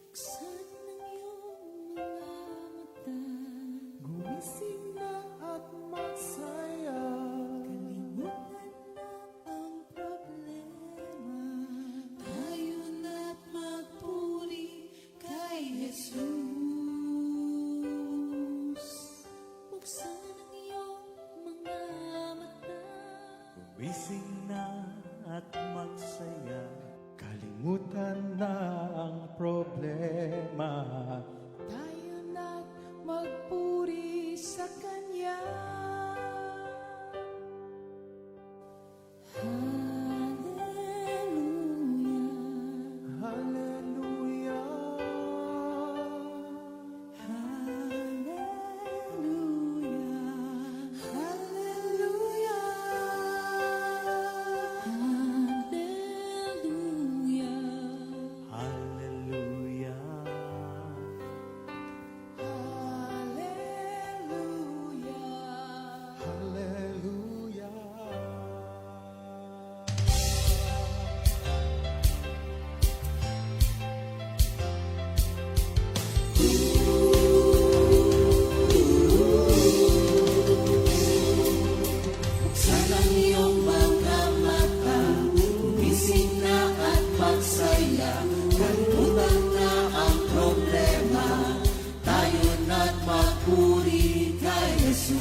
Buksan ng iyong mga mata, gumising na at magsaya. Kalimutan na ang problema, tayo na't magpuri kay Jesus. Buksan ang iyong mga mata, Gumising na at magsaya, kalimutan na ang problema. tayo na't magpuri sa Kanya. Hallelujah, Hallelujah, hallelujah, hallelujah, hallelujah, Hallelujah, hallelujah. Hallelujah. Buksan ang iyong mga mata, gumising na at magsaya. Kalimutan na ang problema, tayo na't magpuri kay Jesus.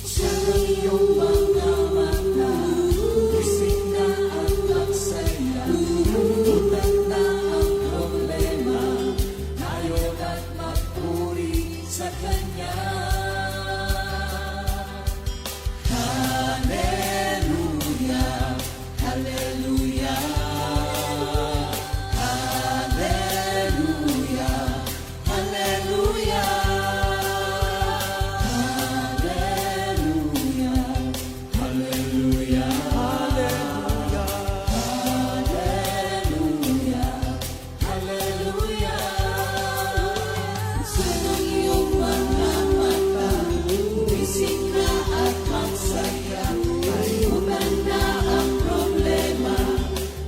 Buksan ang iyong mga mata, gumising na at magsaya. Kalimutan na ang problema, tayo na't magpuri sa Kanya. Hallelujah, hallelujah, hallelujah, hallelujah, hallelujah, hallelujah, hallelujah, hallelujah. Buksan ang iyong mga mata, gumising na at magsaya. Kalimutan na ang problema,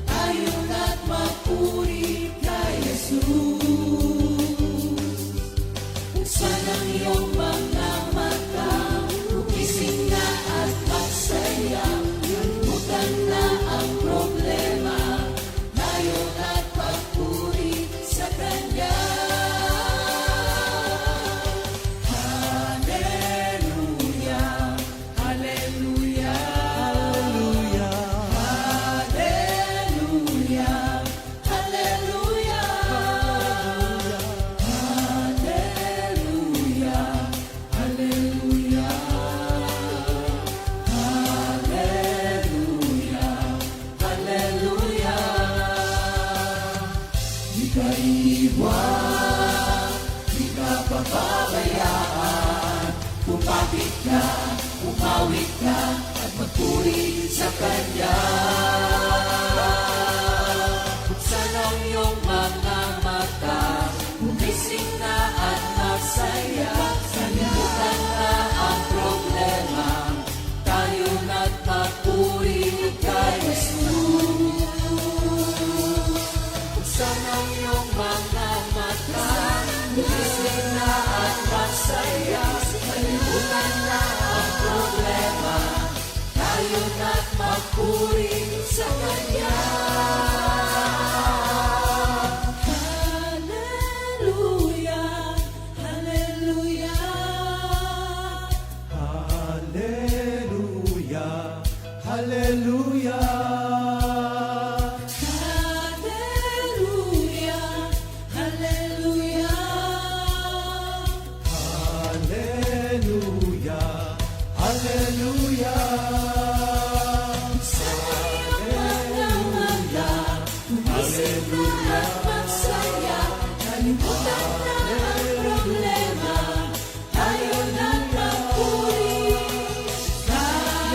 tayo na't magpuri kay Jesus. Buksan ang iyong mga mata, gumising na at magsaya. Kalimutan na ang problema, tayo na't magpuri sa Kanya. Hallelujah, hallelujah, hallelujah, hallelujah, hallelujah, hallelujah, hallelujah, hallelujah. Di ka iiwan, di ka pababayaan. Pumapit ka, pumawit ka, at magpuri sa Kanya. Buksan ang iyong mga mata, gumising na at magsaya. Kalimutan na ang problema, tayo na't magpuri kay Jesus. Buksan ang iyong mga mata, gumising na at magsaya. Kalimutan na ang problema, tayo na't magpuri sa Kanya. Hallelujah, hallelujah, Hallelujah, hallelujah, hallelujah, hallelujah. hallelujah, hallelujah. Sa iyong mga mata, gumising na at magsaya. Kalimutan na ang problema, tayo na't magpuri kay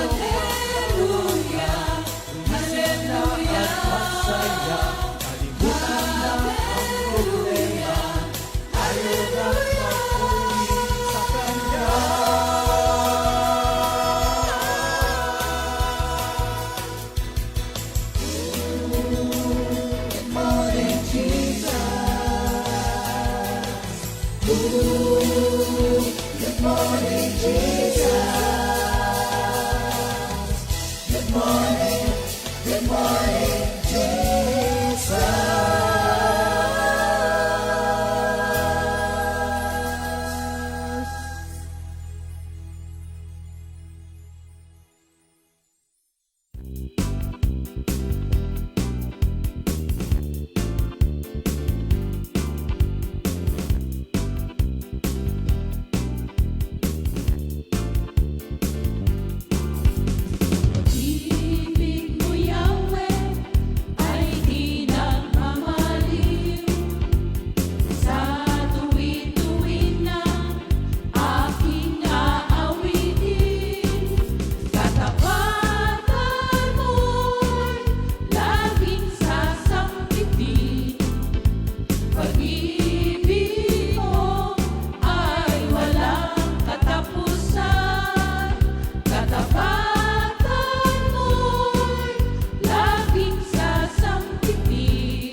Good morning, Jesus. Pag-ibig mo, Yahweh, ay di nagmamaliw. Sa tuwi-tuwi na aking aawitin. Katapatan mo'y laging sasampitin. Pag-ibig mo ay walang katapusan. Katapatan mo'y laging sasampitin.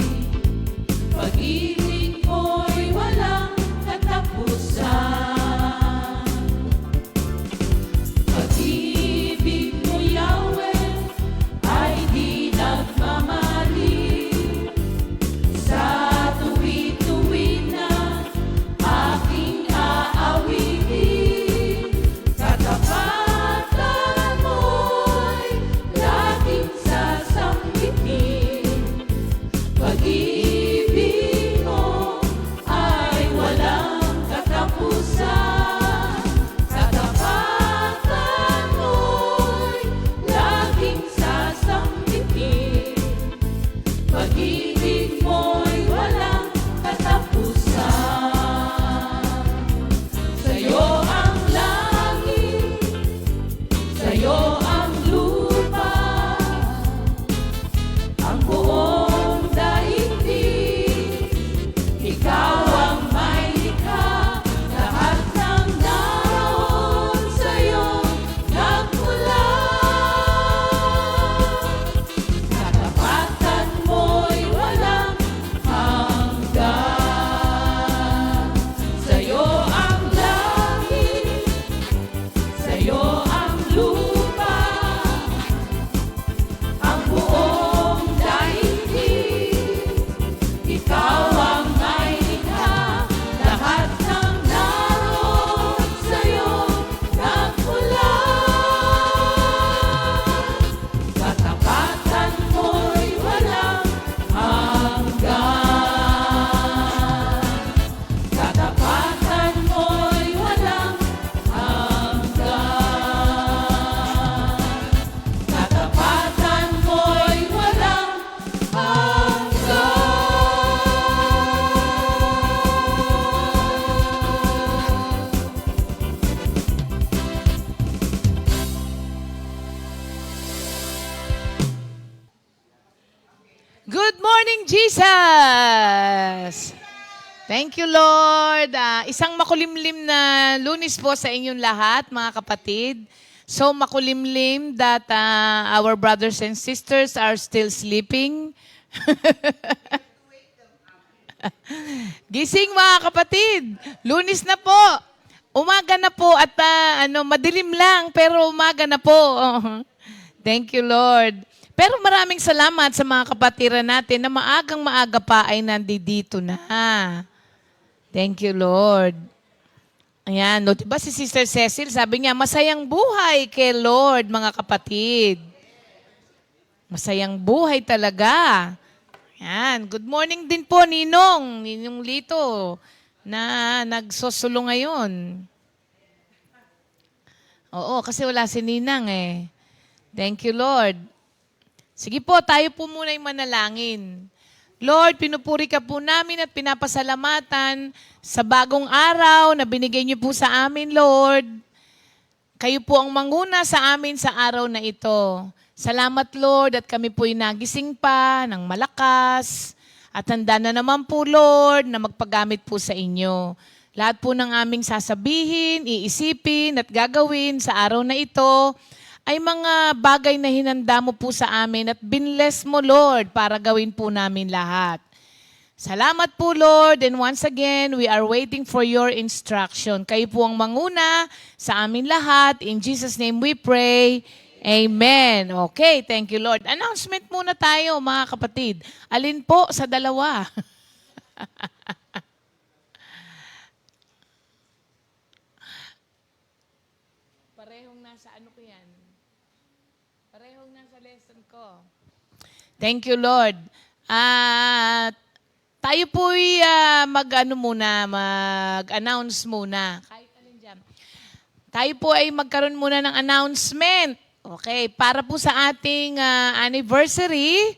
Pag-ibig mo'y walang katapusan. Pag-ibig mo, Yahweh, ay di nagmamaliw. Sa tuwi-tuwi na aking aawitin. Katapatan mo'y laging sasampitin. Pag-ibig mo ay walang katapusan. Katapatan mo'y laging sasampitin. Pag-ibig mo'y walang katapusan. Sa'yo ang langit, sa'yo ang lupa, ang buong daigdig. Ikaw ang may likha, lahat ng naroon sa'yo nagmula. Katapatan mo'y walang hanggan. Sa'yo ang langit, sa'yo ang lupa, ang buong daigdig. Ikaw ang may likha, lahat ng naroon sa'yo nagmula. Katapatan mo'y walang hanggan. Katapatan mo'y walang hanggan. Katapatan mo'y walang hanggan. Good morning, Jesus! Thank you, Lord. Isang makulimlim na Lunes po sa inyong lahat, mga kapatid. So makulimlim that our brothers and sisters are still sleeping. Gising, mga kapatid. Lunes na po. Umaga na po at madilim lang pero umaga na po. Thank you, Lord. Pero maraming salamat sa mga kapatiran natin na maagang maaga pa ay nandito na. Thank you, Lord. Ayan, no, diba si Sister Cecil, sabi niya, masayang buhay kay Lord, mga kapatid. Masayang buhay talaga. Ayan, good morning din po, Ninong Lito, na nagsosulo ngayon. Oo, kasi wala si Ninang eh. Thank you, Lord. Sige po, tayo po muna yung manalangin. Lord, pinupuri ka po namin at pinapasalamatan sa bagong araw na binigay niyo po sa amin, Lord. Kayo po ang manguna sa amin sa araw na ito. Salamat, Lord, at kami po'y nagising pa ng malakas. At handa na naman po, Lord, na magpagamit po sa inyo. Lahat po ng aming sasabihin, iisipin at gagawin sa araw na ito ay mga bagay na hinanda mo po sa amin at binless mo, Lord, para gawin po namin lahat. Salamat po, Lord, and once again, we are waiting for your instruction. Kayo po ang manguna sa amin lahat. In Jesus' name we pray. Amen. Okay, thank you, Lord. Announcement muna tayo, mga kapatid. Alin po sa dalawa? Parehong nasa ano ko yan? Parehong nasa lesson ko. Thank you, Lord. Tayo po'y mag-announce muna. Kahit alin dyan. Tayo po ay magkaroon muna ng announcement. Okay, para po sa ating anniversary,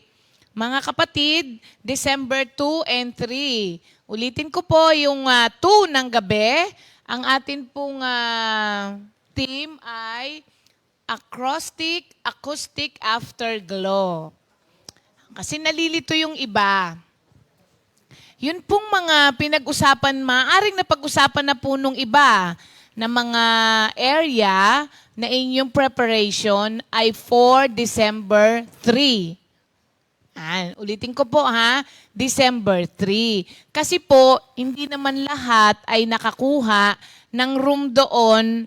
mga kapatid, December 2 and 3. Ulitin ko po yung 2 ng gabi. Ang atin pong theme ay Acoustic Afterglow. Kasi nalilito yung iba. Yun pong mga pinag-usapan, maaaring napag-usapan na po nung iba na mga area na inyong preparation ay for December 3. Ulitin ko po December 3. Kasi po, hindi naman lahat ay nakakuha ng room doon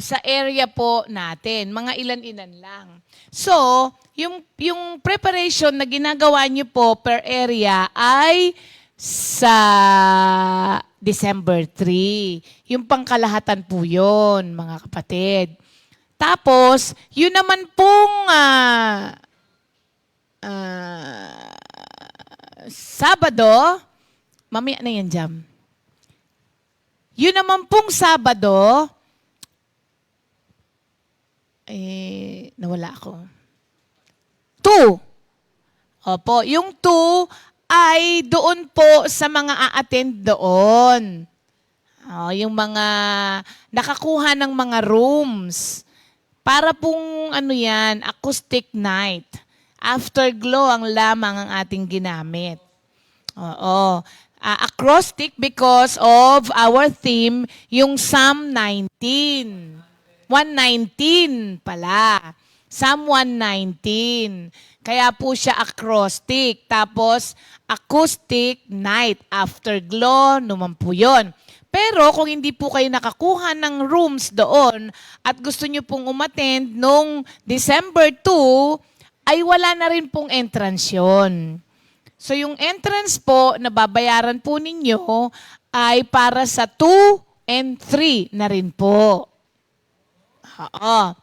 sa area po natin. Mga ilan-ilan lang. So, yung preparation na ginagawa niyo po per area ay sa December 3. Yung pangkalahatan po yun, mga kapatid. Tapos, yun naman pong Sabado, mamaya na yan, Jam. Yun naman pong Sabado, nawala ako. 2. Opo, yung 2 ay doon po sa mga a-attend doon. Yung mga nakakuha ng mga rooms. Para pong acoustic night. Afterglow ang lamang ang ating ginamit. Oo. Acoustic because of our theme, yung Psalm 19. 119 pala. Psalm 119. Kaya po siya acrostic. Tapos, acoustic night. Afterglow, naman po yun. Pero kung hindi po kayo nakakuha ng rooms doon at gusto nyo pong umattend nung December 2, ay wala na rin pong entrance yun. So yung entrance po na babayaran po ninyo ay para sa 2 and 3 na rin po. Oo.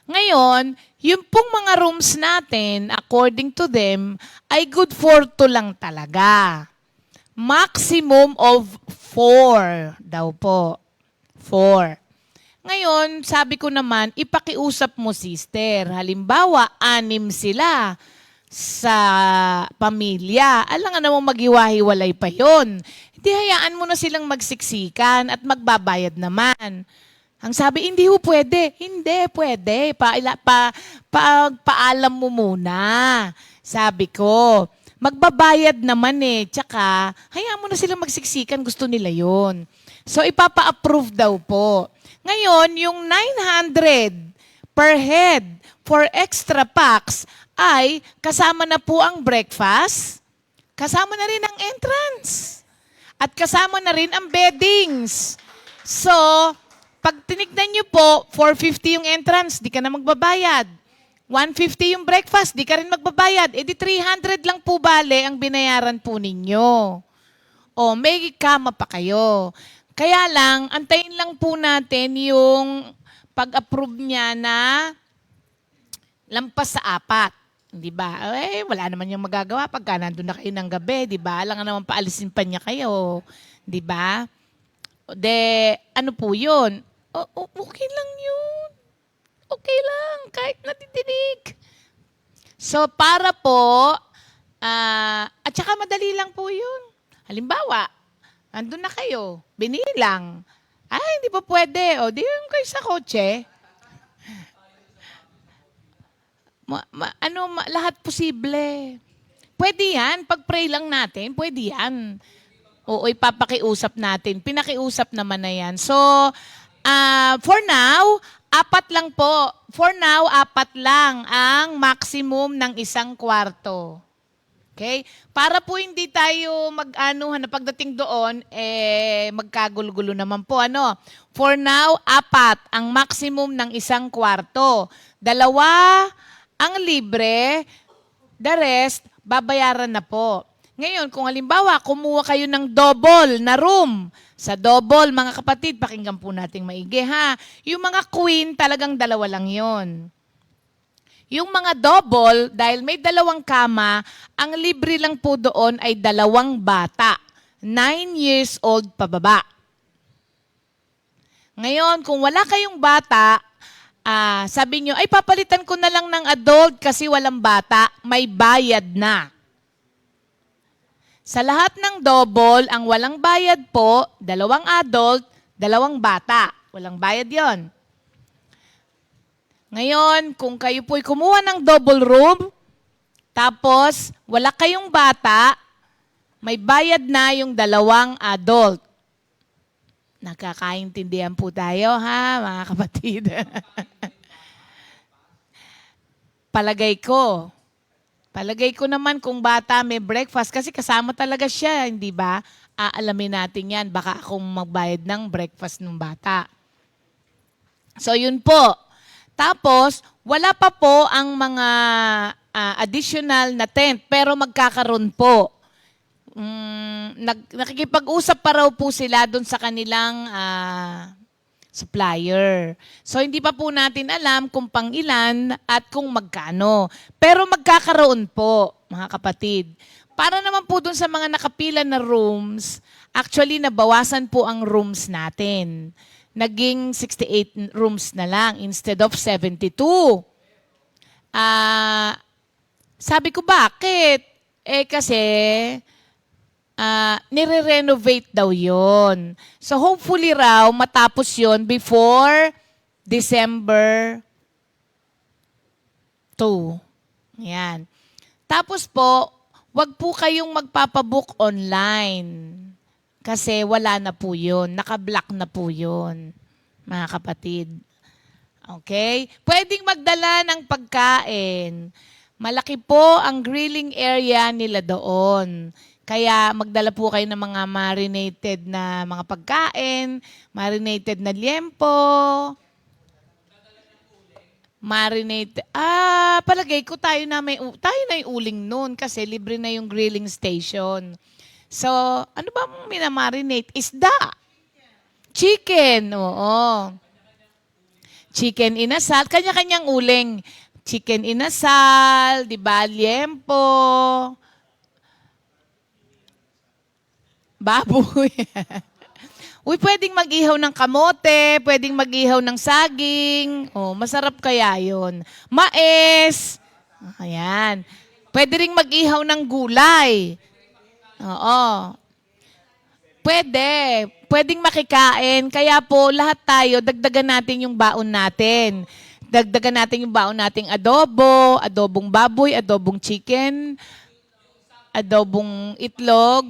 Ngayon, yung pong mga rooms natin, according to them, ay good for 2 lang talaga. Maximum of 4 daw po. 4. Ngayon, sabi ko naman, ipakiusap mo, sister. Halimbawa, 6 sila sa pamilya. Alam nga naman maghiwa-hiwalay pa yon. Hindi, hayaan mo na silang magsiksikan at magbabayad naman. Ang sabi, hindi ho pwede. Hindi, pwede. Paalam mo muna. Sabi ko, magbabayad naman Tsaka, hayaan mo na silang magsiksikan. Gusto nila yon. So, ipapa-approve daw po. Ngayon, yung 900 per head for extra packs ay kasama na po ang breakfast, kasama na rin ang entrance, at kasama na rin ang beddings. So, pag tinignan nyo po, 450 yung entrance, di ka na magbabayad. 150 yung breakfast, di ka rin magbabayad. E di 300 lang po bale ang binayaran po ninyo. O, may kama pa kayo. Kaya lang, antayin lang po natin yung pag-approve niya na lampas sa 4. Di ba? Wala naman yung magagawa pagka nandun na kayo ng gabi. Di ba? Alam nga naman paalisin pa niya kayo. Di ba? Ano po yun? Okay lang yun. Okay lang. Kahit natidinig. So, para po, at saka madali lang po yun. Halimbawa, andun na kayo, binilang. Hindi pa pwede. Di yung kayo sa kotse. Lahat posible. Pwede yan. Pag-pray lang natin, pwede yan. Oo, ipapakiusap natin. Pinakiusap naman na yan. So, for now, 4 lang po. For now, 4 lang ang maximum ng isang kwarto. Okay? Para po hindi tayo mag-anuhan na pagdating doon, magkagulo-gulo naman po. Ano? For now, 4 ang maximum ng isang kwarto. 2 ang libre, the rest, babayaran na po. Ngayon, kung halimbawa, kumuha kayo ng double na room, sa double, mga kapatid, pakinggan po nating maigi ha. Yung mga queen, talagang 2 lang yon. Yung mga double, dahil may 2 kama, ang libre lang po doon ay 2 bata. 9 years old pababa. Ngayon, kung wala kayong bata, sabi nyo, ay papalitan ko na lang ng adult kasi walang bata, may bayad na. Sa lahat ng double, ang walang bayad po, 2 adult, 2 bata. Walang bayad yon. Ngayon, kung kayo po'y kumuha ng double room, tapos wala kayong bata, may bayad na yung 2 adult. Nakakaintindihan po tayo ha, mga kapatid. Palagay ko naman kung bata may breakfast, kasi kasama talaga siya, hindi ba? Aalamin natin yan, baka akong magbayad ng breakfast ng bata. So yun po. Tapos, wala pa po ang mga additional na tent, pero magkakaroon po. Nakikipag-usap pa raw po sila doon sa kanilang supplier. So, hindi pa po natin alam kung pang ilan at kung magkano. Pero magkakaroon po, mga kapatid. Para naman po doon sa mga nakapila na rooms, actually, nabawasan po ang rooms natin. Naging 68 rooms na lang instead of 72. Sabi ko, bakit? Kasi nire-renovate daw yon. So hopefully raw matapos yon before December 2. Yan. Tapos po, wag po kayong magpapabook online. Kasi wala na po yun. Naka-block na po yun, mga kapatid. Okay? Pwedeng magdala ng pagkain. Malaki po ang grilling area nila doon. Kaya magdala po kayo ng mga marinated na mga pagkain, marinated na liempo, marinated. Palagay ko tayo na yung uling noon kasi libre na yung grilling station. So, ano ba mong minamarinate? Isda. Chicken. Oo. Chicken inasal. Kanya-kanyang uling. Chicken inasal, di ba? Liempo. Baboy. Uy, pwedeng mag-ihaw ng kamote, pwedeng mag-ihaw ng saging. Oh, masarap kaya yun. Mais. Ayan. Pwede ring mag-ihaw ng gulay. Oo. Pwedeng makikain. Kaya po, lahat tayo, dagdagan natin yung baon natin. Dagdagan natin yung baon nating adobo, adobong baboy, adobong chicken, adobong itlog,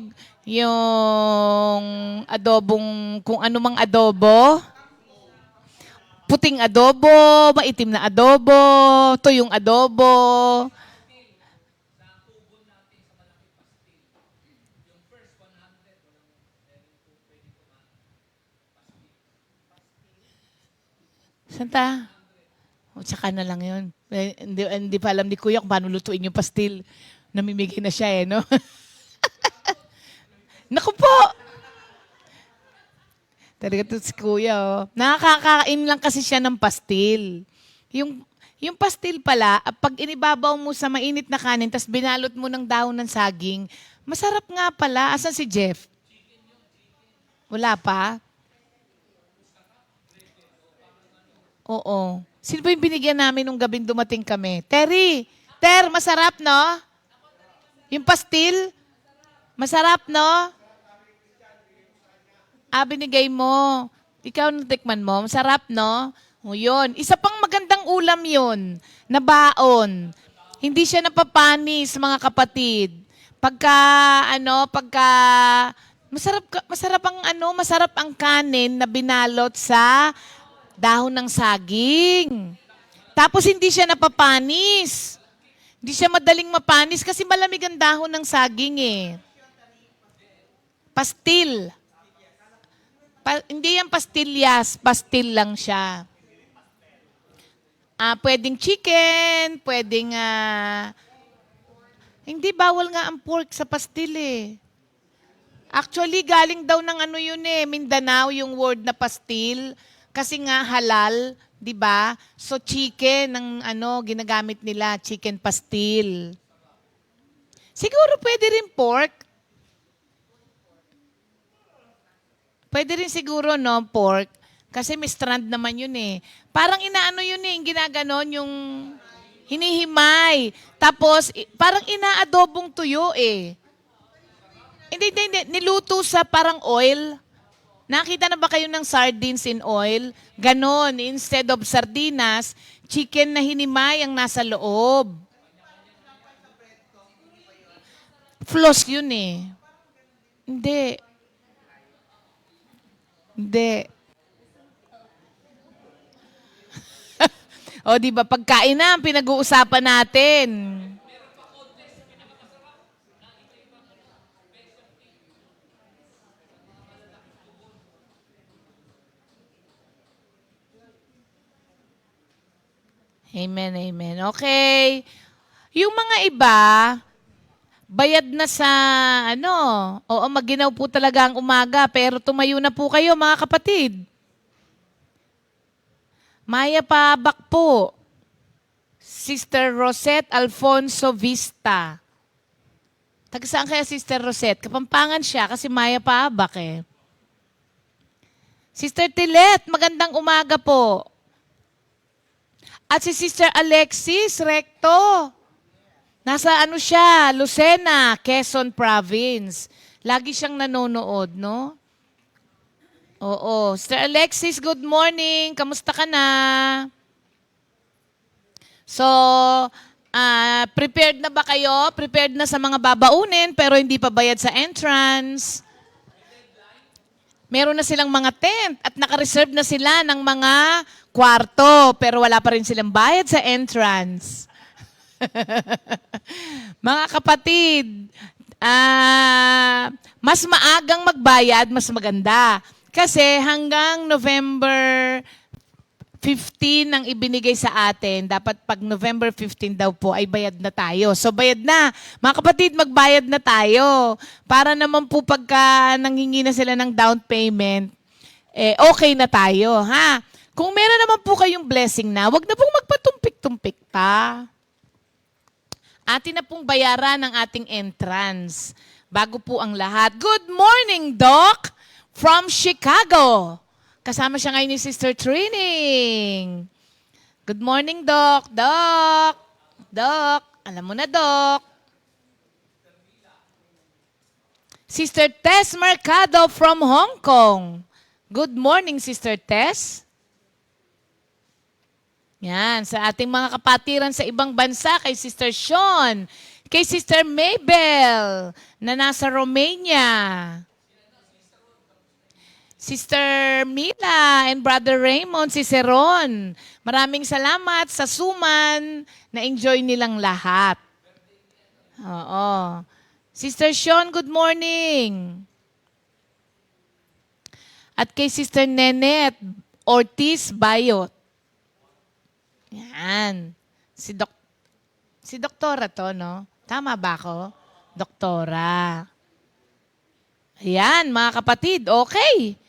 yung adobong, kung ano mang adobo, puting adobo, maitim na adobo, tuyong adobo. Santa? O, tsaka na lang yun. Hindi pa alam ni Kuya kung paano lutuin yung pastil. Namimigay na siya no? Naku po! Talaga to si Kuya, Nakakakain lang kasi siya ng pastil. Yung pastil pala, pag inibabaw mo sa mainit na kanin, tas binalot mo ng dahon ng saging, masarap nga pala. Asan si Jeff? Wala pa? Oo. Sino ba yung binigyan namin nung gabing dumating kami? Terry! Masarap, no? Yung pastil? Masarap, no? Binigay mo. Ikaw natikman mo. Masarap, no? O yun. Isa pang magandang ulam yun. Na baon. Hindi siya napapanis, mga kapatid. Masarap ang kanin na binalot sa dahon ng saging. Tapos hindi siya napapanis. Hindi siya madaling mapanis kasi malamig ang dahon ng saging eh. Pastil. Hindi yan pastillas, pastil lang siya. Pwedeng chicken, pwedeng... hindi, bawal nga ang pork sa pastil eh. Actually, galing daw ng ano yun eh, Mindanao, yung word na pastil. Kasi nga halal, di ba? So chicken, ang ginagamit nila, chicken pastil. Siguro pwede rin pork. Pwede rin siguro, no, pork. Kasi may strand naman yun eh. Parang inaano yun eh, yung ginaganon, yung hinihimay. Tapos, parang inaadobong tuyo eh. Hindi. Niluto sa parang oil. Nakita na ba kayo ng sardines in oil? Ganon. Instead of sardinas, chicken na hinimay ang nasa loob. Floss yun eh. Hindi. O, di ba, pagkain na ang pinag-uusapan natin. Amen, amen. Okay. Yung mga iba, bayad na sa, oo, maginaw po talaga ang umaga, pero tumayo na po kayo, mga kapatid. Maya Paabak po. Sister Rosette Alfonso Vista. Taga saan kaya Sister Rosette? Kapampangan siya kasi Maya Paabak eh. Sister Tilet, magandang umaga po. At si Sister Alexis Recto. Nasa siya, Lucena, Quezon Province. Lagi siyang nanonood, no? Oo. Sister Alexis, good morning. Kamusta ka na? So, prepared na ba kayo? Prepared na sa mga babaunin pero hindi pa bayad sa entrance? Meron na silang mga tent at naka-reserve na sila ng mga kwarto pero wala pa rin silang bayad sa entrance. Mga kapatid, mas maagang magbayad, mas maganda. Kasi hanggang November 15 ang ibinigay sa atin, dapat pag November 15 daw po ay bayad na tayo. So bayad na. Mga kapatid, magbayad na tayo. Para naman po pagka nanghingi na sila ng down payment, okay na tayo. Ha? Kung meron naman po kayong blessing na, wag na pong magpatumpik-tumpik pa. Atin na pong bayaran ang ating entrance. Bago po ang lahat. Good morning, Doc! From Chicago. Kasama siya ngayon ni Sister Trining. Good morning, Doc. Doc. Alam mo na, Doc. Sister Tess Mercado from Hong Kong. Good morning, Sister Tess. Yan, sa ating mga kapatiran sa ibang bansa, kay Sister Sean, kay Sister Mabel, na nasa Romania. Sister Mila and Brother Raymond Ciceron. Maraming salamat sa suman. Na-enjoy nilang lahat. Oo. Sister Sean, good morning. At kay Sister Nenet Ortiz Bayot. Yan. Si Doktora to, no? Tama ba ako? Doktora. Ayan, mga kapatid. Okay.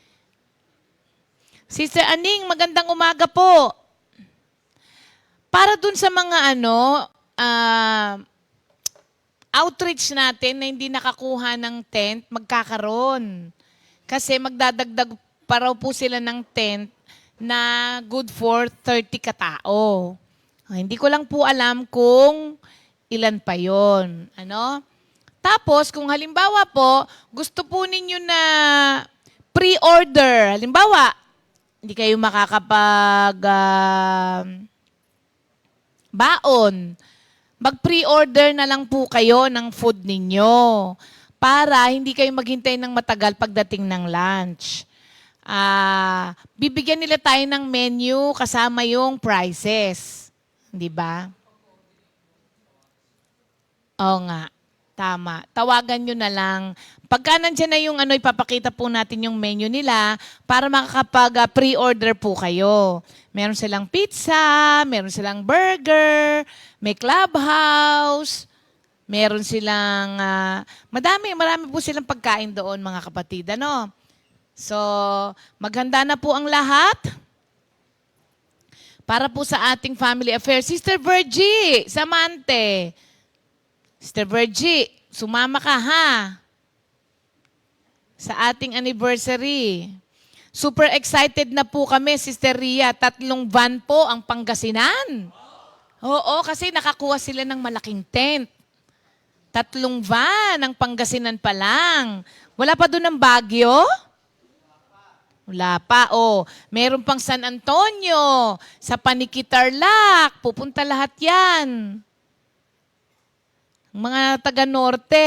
Sister Aning, magandang umaga po. Para dun sa mga outreach natin na hindi nakakuha ng tent, magkakaroon. Kasi magdadagdag pa raw po sila ng tent na good for 30 katao. Hindi ko lang po alam kung ilan pa yon. Tapos, kung halimbawa po, gusto po ninyo na pre-order, halimbawa, hindi kayo makakapag baon. Mag-pre-order na lang po kayo ng food ninyo para hindi kayo maghintay ng matagal pagdating ng lunch. Bibigyan nila tayo ng menu kasama yung prices. Di ba? Oo nga. Tama. Tawagan nyo na lang. Pagka nandyan na yung ipapakita po natin yung menu nila para makakapag pre-order po kayo. Meron silang pizza, meron silang burger, may clubhouse, meron silang, marami po silang pagkain doon mga kapatid. Ano? So, maghanda na po ang lahat para po sa ating family affair. Sister Virgie, Samante. Sister Virgie, sumama ka ha sa ating anniversary. Super excited na po kami, Sister Ria. 3 van po ang Pangasinan. Oo, kasi nakakuha sila ng malaking tent. 3 van ang Pangasinan pa lang. Wala pa doon ng Baguio? Wala pa. Oh, meron pang San Antonio, sa Paniquitarlac. Pupunta lahat yan. Mga taga-norte.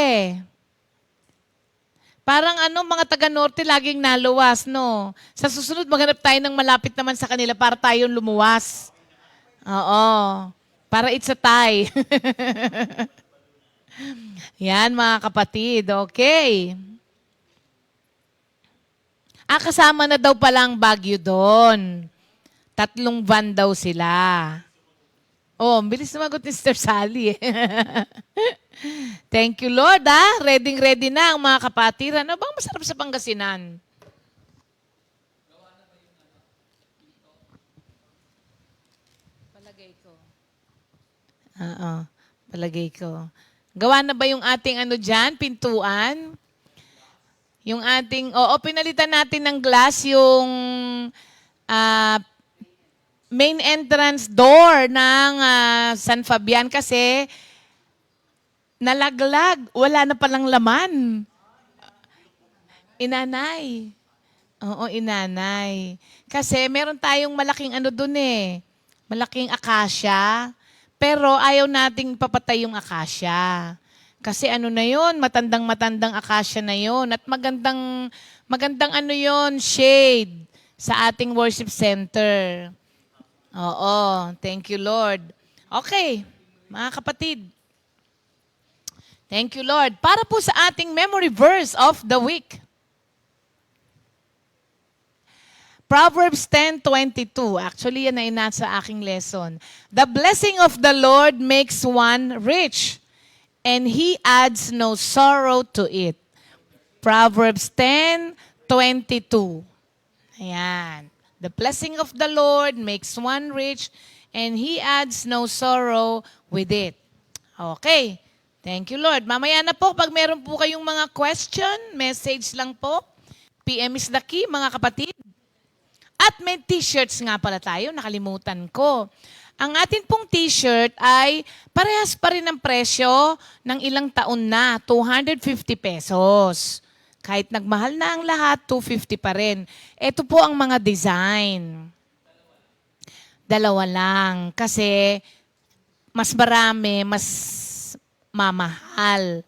Parang mga taga-norte laging naluwas, no? Sa susunod, maghanap tayo ng malapit naman sa kanila para tayong lumuwas. Oo. Para it's a tie. Yan, mga kapatid. Okay. Kasama na daw palang Baguio doon. 3 van daw sila. Oh, bilis sumagot ni Sister Sally. Thank you, Lord. Ready na ang mga kapatid. Ano bang masarap sa Pangasinan? Palagay ko. Oo, palagay ko. Gawa na ba yung ating dyan, pintuan? Yung ating, pinalitan natin ng glass yung main entrance door ng San Fabian kasi nalaglag. Wala na palang laman. Inanay. Oo, inanay. Kasi meron tayong malaking dun malaking akasya. Pero ayaw nating papatay yung akasya. Kasi na yun, matandang akasya na yun. At magandang yun, shade sa ating worship center. Oo, thank you, Lord. Okay, mga kapatid. Thank you, Lord. Para po sa ating memory verse of the week. Proverbs 10:22. Actually, yan ay nasa aking lesson. The blessing of the Lord makes one rich, and He adds no sorrow to it. Proverbs 10:22. Ayan. The blessing of the Lord makes one rich, and He adds no sorrow with it. Okay. Thank you, Lord. Mamaya na po, pag meron po kayong mga question, message lang po. PM is the key, mga kapatid. At may t-shirts nga pala tayo, nakalimutan ko. Ang atin pong t-shirt ay parehas pa rin ang presyo ng ilang taon na, 250 pesos. Kahit nagmahal na ang lahat, 250 pa rin. Ito po ang mga design. 2 lang. Kasi mas marami, mas mamahal.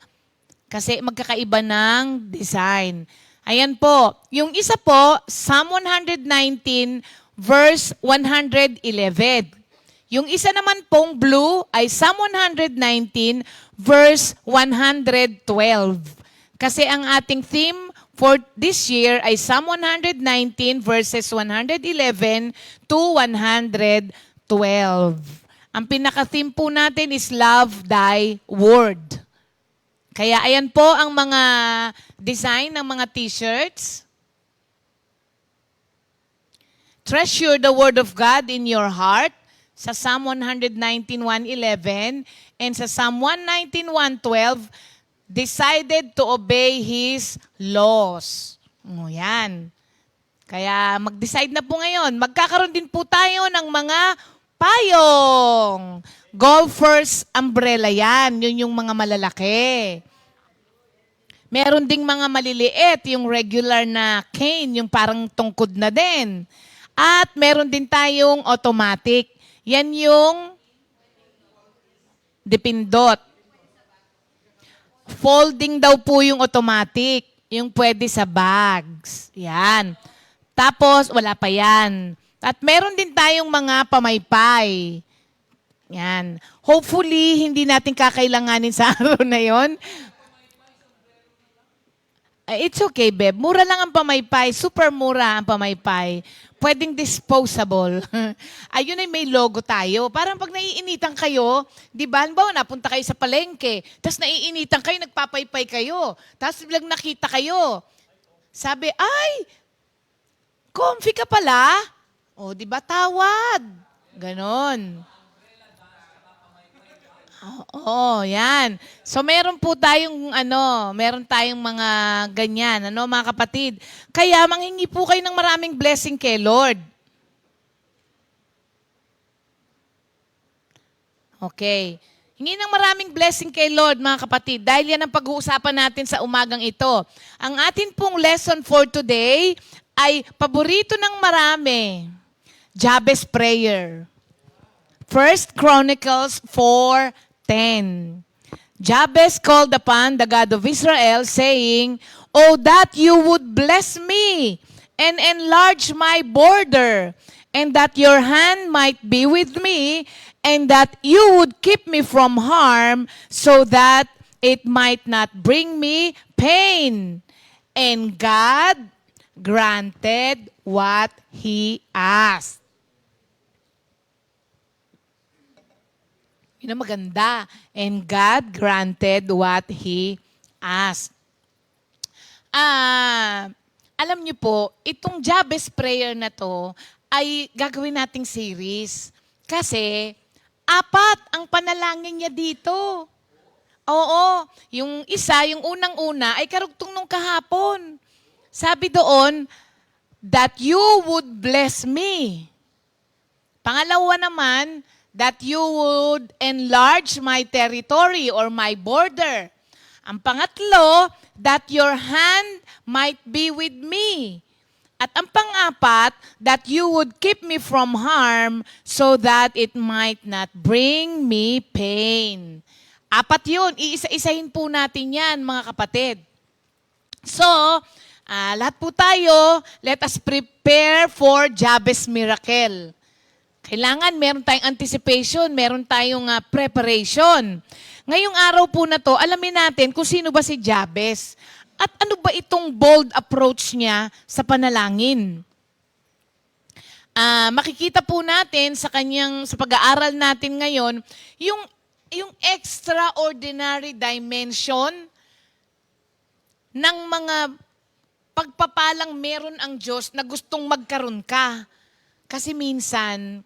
Kasi magkakaiba ng design. Ayan po. Yung isa po, Psalm 119 verse 111. Yung isa naman pong blue ay Psalm 119 verse 112. Kasi ang ating theme for this year ay Psalm 119 verses 111 to 112. Ang pinaka-theme po natin is Love Thy Word. Kaya ayan po ang mga design ng mga t-shirts. Treasure the Word of God in your heart sa Psalm 119:111 and sa Psalm 119:112, decided to obey His laws. O yan. Kaya mag-decide na po ngayon. Magkakaroon din po tayo ng mga payong. Golfer's umbrella yan. Yun yung mga malalaki. Meron ding mga maliliit, yung regular na cane, yung parang tungkod na din. At meron din tayong automatic. Yan yung dipindot. Folding daw po yung automatic. Yung pwede sa bags. Yan. Tapos, wala pa yan. At meron din tayong mga pamaypay. Yan. Hopefully, hindi natin kakailanganin sa araw na yon. It's okay, Beb. Mura lang ang pamaypay. Super mura ang pamaypay. Pwedeng disposable. Ayun ay may logo tayo. Parang pag naiinitan kayo, di ba? Halimbawa, napunta kayo sa palengke, tapos naiinitan kayo, nagpapaypay kayo, tapos biglang nakita kayo. Sabi, ay, comfy ka pala. O, di ba? Tawad. Ganon. Oo, yan. So meron po tayong meron tayong mga ganyan, mga kapatid. Kaya manghingi po kayo ng maraming blessing kay Lord. Okay. Hingi ng maraming blessing kay Lord, mga kapatid, dahil yan ang pag-uusapan natin sa umagang ito. Ang atin pong lesson for today ay paborito ng marami, Jabez Prayer. 1 Chronicles 4:10. Jabez called upon the God of Israel, saying, "Oh, that you would bless me and enlarge my border, and that your hand might be with me, and that you would keep me from harm, so that it might not bring me pain." And God granted what he asked. Yun ang maganda. And God granted what he asked. Alam niyo po, itong Jabez prayer na to ay gagawin nating series. Kasi, 4 ang panalangin niya dito. Oo, yung isa, yung unang-una, ay karugtong nung kahapon. Sabi doon, that you would bless me. Pangalawa naman, that you would enlarge my territory or my border. Ang pangatlo, that your hand might be with me. At ang pang-apat, that you would keep me from harm so that it might not bring me pain. 4 yun. Iisa-isahin po natin yan, mga kapatid. So, lahat po tayo, let us prepare for Jabez miracle. Kailangan meron tayong anticipation, meron tayong preparation. Ngayong araw po na to, alamin natin kung sino ba si Jabez at ano ba itong bold approach niya sa panalangin. Makikita po natin sa pag-aaral natin ngayon, yung extraordinary dimension ng mga pagpapalang meron ang Diyos na gustong magkaroon ka. Kasi minsan,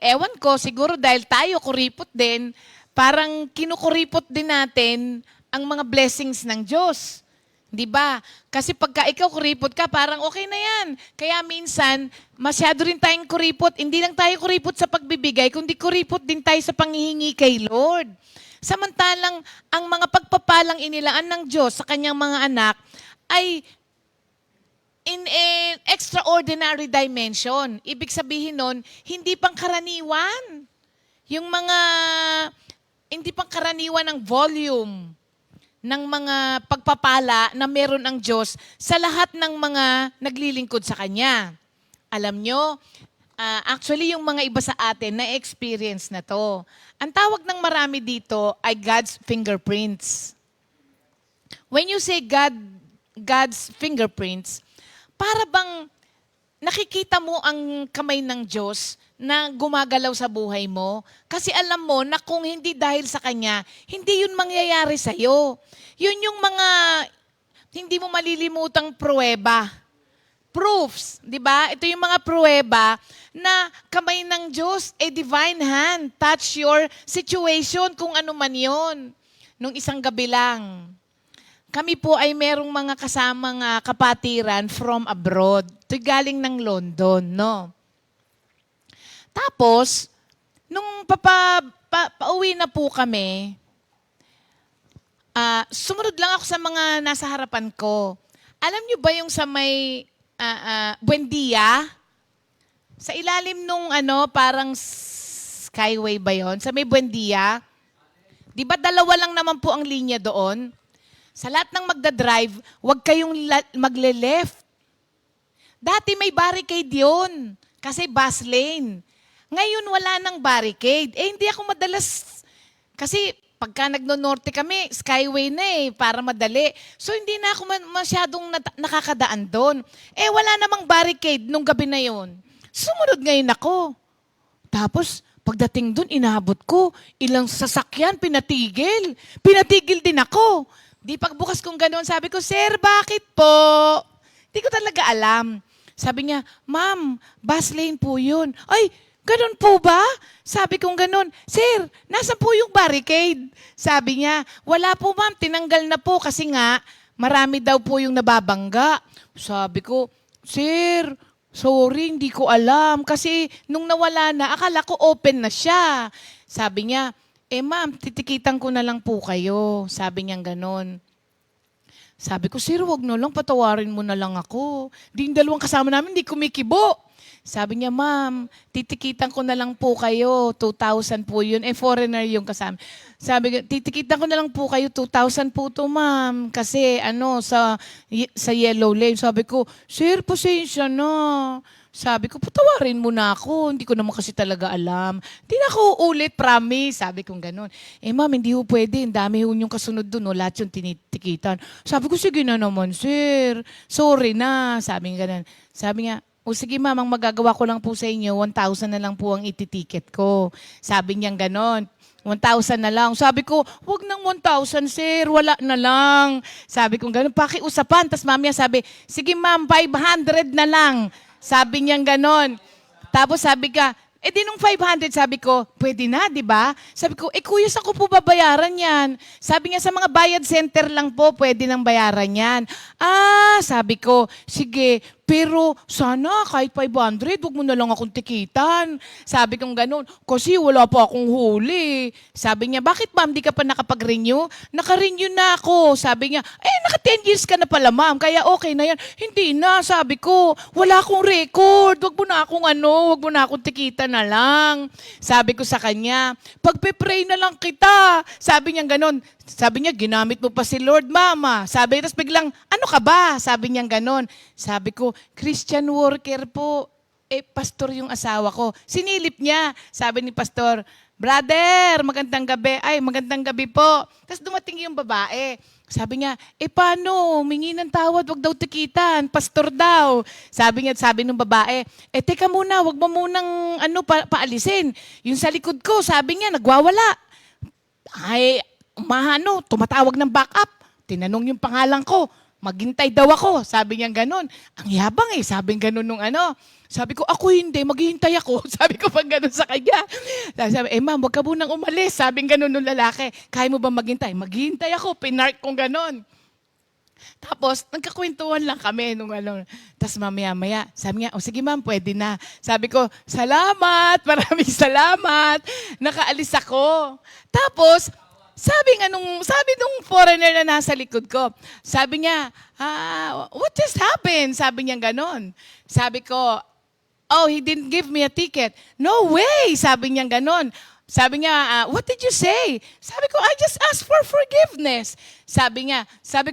ewan ko, siguro dahil tayo kuripot din, parang kinukuripot din natin ang mga blessings ng Diyos. Di ba? Kasi pagka ikaw kuripot ka, parang okay na yan. Kaya minsan, masyado rin tayong kuripot. Hindi lang tayo kuripot sa pagbibigay, kundi kuripot din tayo sa panghihingi kay Lord. Samantalang, ang mga pagpapalang inilaan ng Diyos sa kanyang mga anak ay in an extraordinary dimension. Ibig sabihin nun, hindi pangkaraniwan. Yung mga, hindi pangkaraniwan ng volume ng mga pagpapala na meron ang Diyos sa lahat ng mga naglilingkod sa Kanya. Alam nyo, actually yung mga iba sa atin na-experience na to. Ang tawag ng marami dito ay God's fingerprints. When you say God's fingerprints, para bang nakikita mo ang kamay ng Diyos na gumagalaw sa buhay mo? Kasi alam mo na kung hindi dahil sa Kanya, hindi yun mangyayari sa'yo. Yun yung mga hindi mo malilimutang pruweba. Proofs, di ba? Ito yung mga pruweba na kamay ng Diyos, a divine hand, touch your situation kung ano man yun. Nung isang gabi lang, kami po ay merong mga kasamang kapatiran from abroad. Ito galing ng London, no? Tapos, nung pauwi na po kami, sumunod lang ako sa mga nasa harapan ko. Alam niyo ba yung sa may Buendia? Sa ilalim nung parang skyway ba yon? Sa may Buendia? Di ba 2 lang naman po ang linya doon? Sa lahat ng magdadrive, huwag kayong magle-left. Dati may barricade yun, kasi bus lane. Ngayon wala nang barricade. Hindi ako madalas, kasi pagka nagno-norte kami, skyway na para madali. So hindi na ako masyadong nakakadaan doon. Wala namang barricade nung gabi na yon. Sumunod ngayon ako. Tapos, pagdating doon, inaabot ko, ilang sasakyan, pinatigil. Pinatigil din ako. Di pagbukas kong gano'n, sabi ko, Sir, bakit po? Di ko talaga alam. Sabi niya, Ma'am, bus lane po yun. Ay, ganun po ba? Sabi kong ganun, Sir, nasa po yung barricade? Sabi niya, wala po ma'am, tinanggal na po kasi nga, marami daw po yung nababangga. Sabi ko, Sir, sorry, hindi ko alam. Kasi nung nawala na, akala ko open na siya. Sabi niya, ma'am, titikitan ko na lang po kayo. Sabi niya ganun. Sabi ko, Sir, wag na lang, patawarin mo na lang ako. Di yung dalawang kasama namin, di kumikibo. Sabi niya, Ma'am, titikitan ko na lang po kayo, 2,000 po yun. Foreigner yung kasama. Sabi ko, titikitan ko na lang po kayo, 2,000 po to, Ma'am. Kasi sa yellow lane. Sabi ko, Sir, pasensya na. Sabi ko, patawarin mo na ako. Hindi ko naman kasi talaga alam. Hindi na ako ulit, promise. Sabi ko gano'n. Ma'am, hindi ho pwede. Ang dami ho yung kasunod doon. No? Lahat yung tinitikitan. Sabi ko, sige na naman, Sir. Sorry na. Sabi nga gano'n. Sabi niya, sige ma'am, ang magagawa ko lang po sa inyo, 1,000 na lang po ang ititiket ko. Sabi niya gano'n. 1,000 na lang. Sabi ko, wag nang 1,000, Sir. Wala na lang. Sabi ko gano'n. Pakiusapan. Tapos mamaya sabi, sige ma'am, 500 na lang. Sabi niya ganon. Tapos sabi ka, di nung 500, sabi ko, pwede na, di ba? Sabi ko, kuya, saan ko po babayaran yan? Sabi niya, sa mga bayad center lang po, pwede nang bayaran yan. Sabi ko, sige, pero sana kahit 500, wag mo na lang akong tikitan. Sabi kong ganun, kasi wala pa akong huli. Sabi niya, bakit ma'am, di ka pa nakapag-renew? Naka-renew na ako. Sabi niya, naka 10 years ka na pala ma'am, kaya okay na yan. Hindi na, sabi ko, wala akong record. Wag mo na akong tikitan na lang. Sabi ko sa kanya, pagpe-pray na lang kita. Sabi niya ganun. Sabi niya, ginamit mo pa si Lord, Mama. Sabi, tapos biglang, ano ka ba? Sabi niya ganon. Sabi ko, Christian worker po. Pastor yung asawa ko. Sinilip niya. Sabi ni Pastor, Brother, magandang gabi. Ay, magandang gabi po. Tapos dumating yung babae. Sabi niya, paano? Humingi ng tawad, wag daw tikitan. Pastor daw. Sabi nung babae, teka muna, wag mo munang paalisin. Yung sa likod ko, sabi niya, nagwawala. Ay, tumatawag ng backup. Tinanong yung pangalan ko. Maghintay daw ako. Sabi niya ganon. Ang yabang Sabi ganon nung Sabi ko, ako hindi, maghihintay ako. Sabi ko pag ganon sa kanya. Sabi, ma'am, wag ka munang umalis. Sabi ganon nung lalaki. Kaya mo ba maghintay? Maghihintay ako. Pinark kong ganon. Tapos, nagkakwentuhan lang kami nung Tapos mamaya-maya, sabi niya, sige ma'am, pwede na. Sabi ko, salamat, maraming salamat. Nakaalis ako. Tapos, sabi nung foreigner na nasa likod ko, sabi niya, what just happened? Sabi niya ganon. Sabi ko, he didn't give me a ticket. No way! Sabi niya ganon. Sabi niya, what did you say? Sabi ko, I just asked for forgiveness. Sabi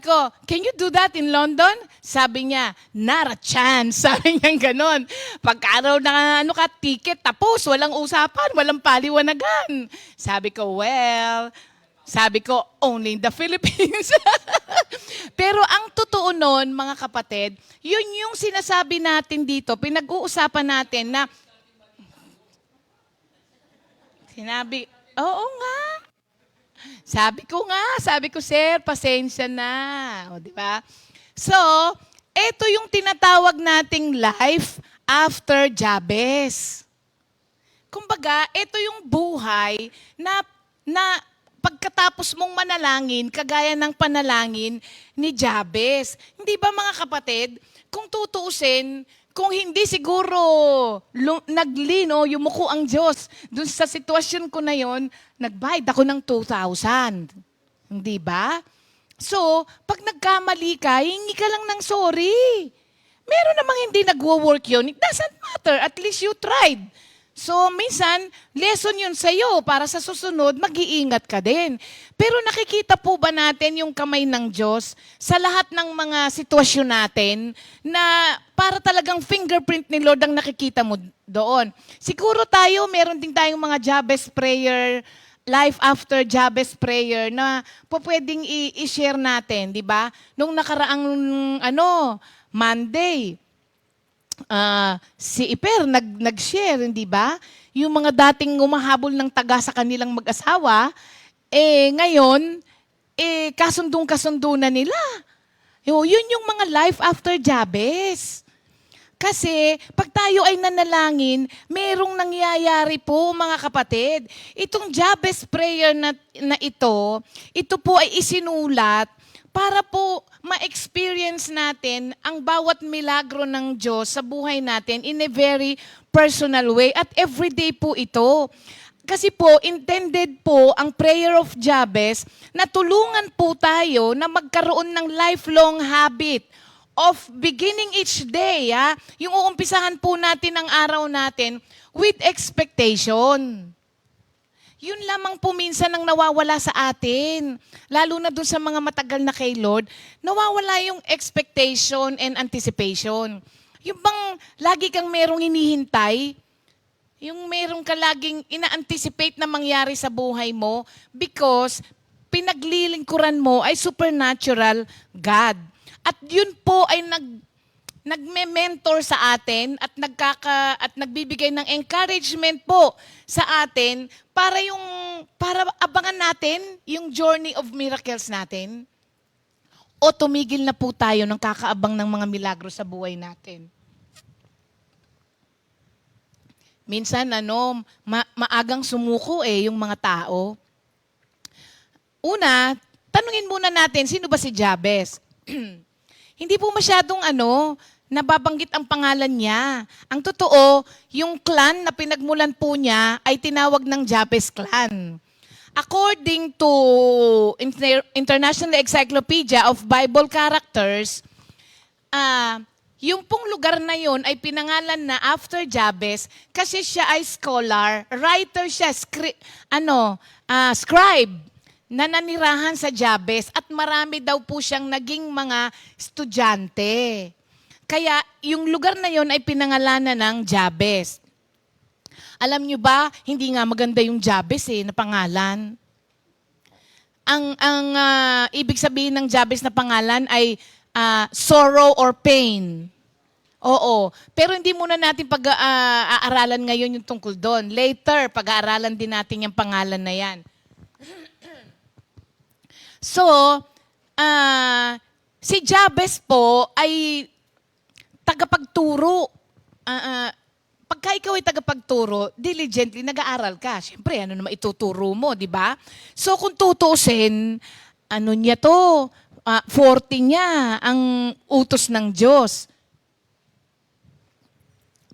ko, can you do that in London? Sabi niya, not a chance. Sabi niya ganon. Pagka na ticket, tapos, walang usapan, walang paliwanagan. Sabi ko, only in the Philippines. Pero ang totoo nun, mga kapatid, yun yung sinasabi natin dito, pinag-uusapan natin na, oo nga. Sabi ko, Sir, pasensya na. O, di ba? So, ito yung tinatawag nating life after Jabez. Kumbaga, ito yung buhay na pagkatapos mong manalangin, kagaya ng panalangin ni Jabez. Hindi ba mga kapatid, kung tutuusin, kung hindi siguro yumuko ang Diyos dun sa sitwasyon ko na yon, nagbayad ako ng 2,000. Hindi ba? So, pag nagkamali ka, hingi ka lang ng sorry. Meron namang hindi nagwo-work yun. It doesn't matter. At least you tried. So, minsan, lesson yun sa'yo para sa susunod, mag-iingat ka din. Pero nakikita po ba natin yung kamay ng Diyos sa lahat ng mga sitwasyon natin na para talagang fingerprint ni Lord ang nakikita mo doon? Siguro tayo, meron din tayong mga Jabez prayer, life after Jabez prayer na pwedeng i-share natin, di ba? Nung nakaraang Monday, si Iper nag-share, hindi ba? Yung mga dating umahabol ng taga sa kanilang mag-asawa, ngayon, kasundong-kasundo na nila. Yun yung mga life after Jabez. Kasi pag tayo ay nanalangin, merong nangyayari po mga kapatid. Itong Jabez prayer na ito po ay isinulat para po ma-experience natin ang bawat milagro ng Diyos sa buhay natin in a very personal way. At everyday po ito. Kasi po, intended po ang prayer of Jabez na tulungan po tayo na magkaroon ng lifelong habit of beginning each day. Yung uumpisahan po natin ang araw natin with expectation. Yun lamang po minsan ang nawawala sa atin. Lalo na dun sa mga matagal na kay Lord, nawawala yung expectation and anticipation. Yung bang lagi kang merong hinihintay, yung merong ka laging ina-anticipate na mangyari sa buhay mo because pinaglilingkuran mo ay supernatural God. At yun po ay nagme-mentor sa atin at nagbibigay ng encouragement po sa atin para abangan natin yung journey of miracles natin. O tumigil na po tayo ng kakaabang ng mga milagro sa buhay natin. Minsan maagang sumuko yung mga tao. Una, tanungin muna natin sino ba si Jabez? Hindi po masyadong nababanggit ang pangalan niya. Ang totoo, yung clan na pinagmulan po niya ay tinawag ng Jabez clan. According to International Encyclopedia of Bible Characters, yung pong lugar na yon ay pinangalan na after Jabez kasi siya ay scholar, writer siya, scribe na nanirahan sa Jabez at marami daw po siyang naging mga estudyante. Kaya yung lugar na yon ay pinangalanan ng Jabez. Alam nyo ba, hindi nga maganda yung Jabez na pangalan. Ang ibig sabihin ng Jabez na pangalan ay sorrow or pain. Oo. Pero hindi muna natin pag-aaralan ngayon yung tungkol doon. Later, pag-aaralan din natin yung pangalan na yan. So, si Jabez po ay tagapagturo. Pagka ikaw ay tagapagturo, diligently nag-aaral ka. Siyempre, ano naman ituturo mo, di ba? So, kung tutusin, niya to? 40 niya ang utos ng Diyos.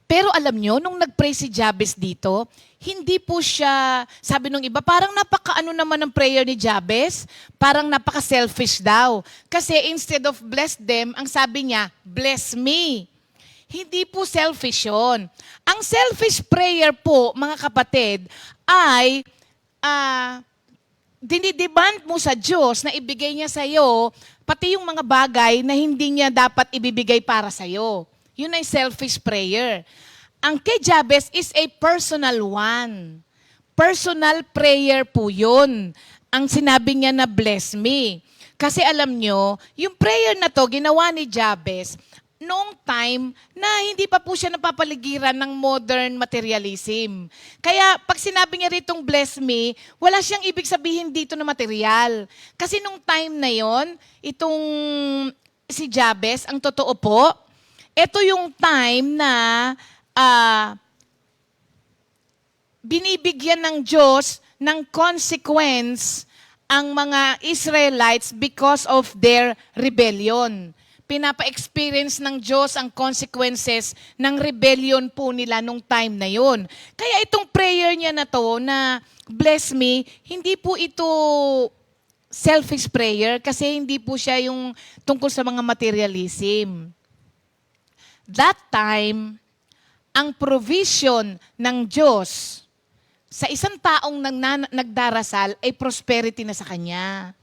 Pero alam nyo, nung nag-pray si Jabez dito, hindi po siya, sabi nung iba, parang napaka-ano naman ang prayer ni Jabez, parang napaka-selfish daw. Kasi instead of bless them, ang sabi niya, bless me. Hindi po selfish yun. Ang selfish prayer po, mga kapatid, ay dinidemand mo sa Diyos na ibigay niya sa'yo, pati yung mga bagay na hindi niya dapat ibibigay para sa'yo. Yun ay selfish prayer. Ang kay Jabez is a personal one. Personal prayer po yun. Ang sinabi niya na bless me. Kasi alam nyo, yung prayer na to, ginawa ni Jabez noong time na hindi pa po siya napapaligiran ng modern materialism. Kaya pag sinabi niya ritong bless me, wala siyang ibig sabihin dito na material. Kasi nung time na yon, itong si Jabez, ang totoo po, ito yung time na binibigyan ng Diyos ng consequence ang mga Israelites because of their rebellion. Pinapa-experience ng Diyos ang consequences ng rebellion po nila nung time na yon. Kaya itong prayer niya na to na bless me, hindi po ito selfish prayer kasi hindi po siya yung tungkol sa mga materialism. That time, ang provision ng Diyos sa isang taong nagdarasal ay prosperity na sa kanya.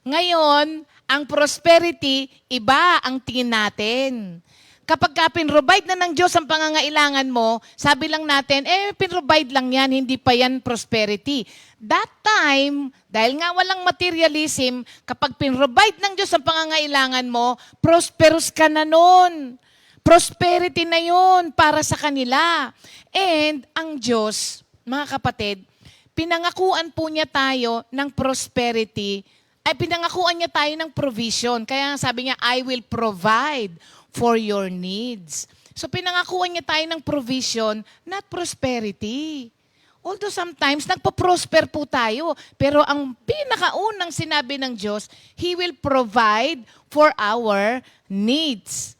Ngayon, ang prosperity, iba ang tingin natin. Kapag pinrovide na ng Diyos ang pangangailangan mo, sabi lang natin, pinrovide lang yan, hindi pa yan prosperity. That time, dahil nga walang materialism, kapag pinrovide ng Diyos ang pangangailangan mo, prosperous ka na nun. Prosperity na yun para sa kanila. And ang Diyos, mga kapatid, pinangakuan po niya tayo ng prosperity, ay pinangakuan niya tayo ng provision. Kaya sabi niya, I will provide for your needs. So pinangakuan niya tayo ng provision, not prosperity. Although sometimes nagpo-prosper po tayo, pero ang pinakaunang sinabi ng Diyos, He will provide for our needs.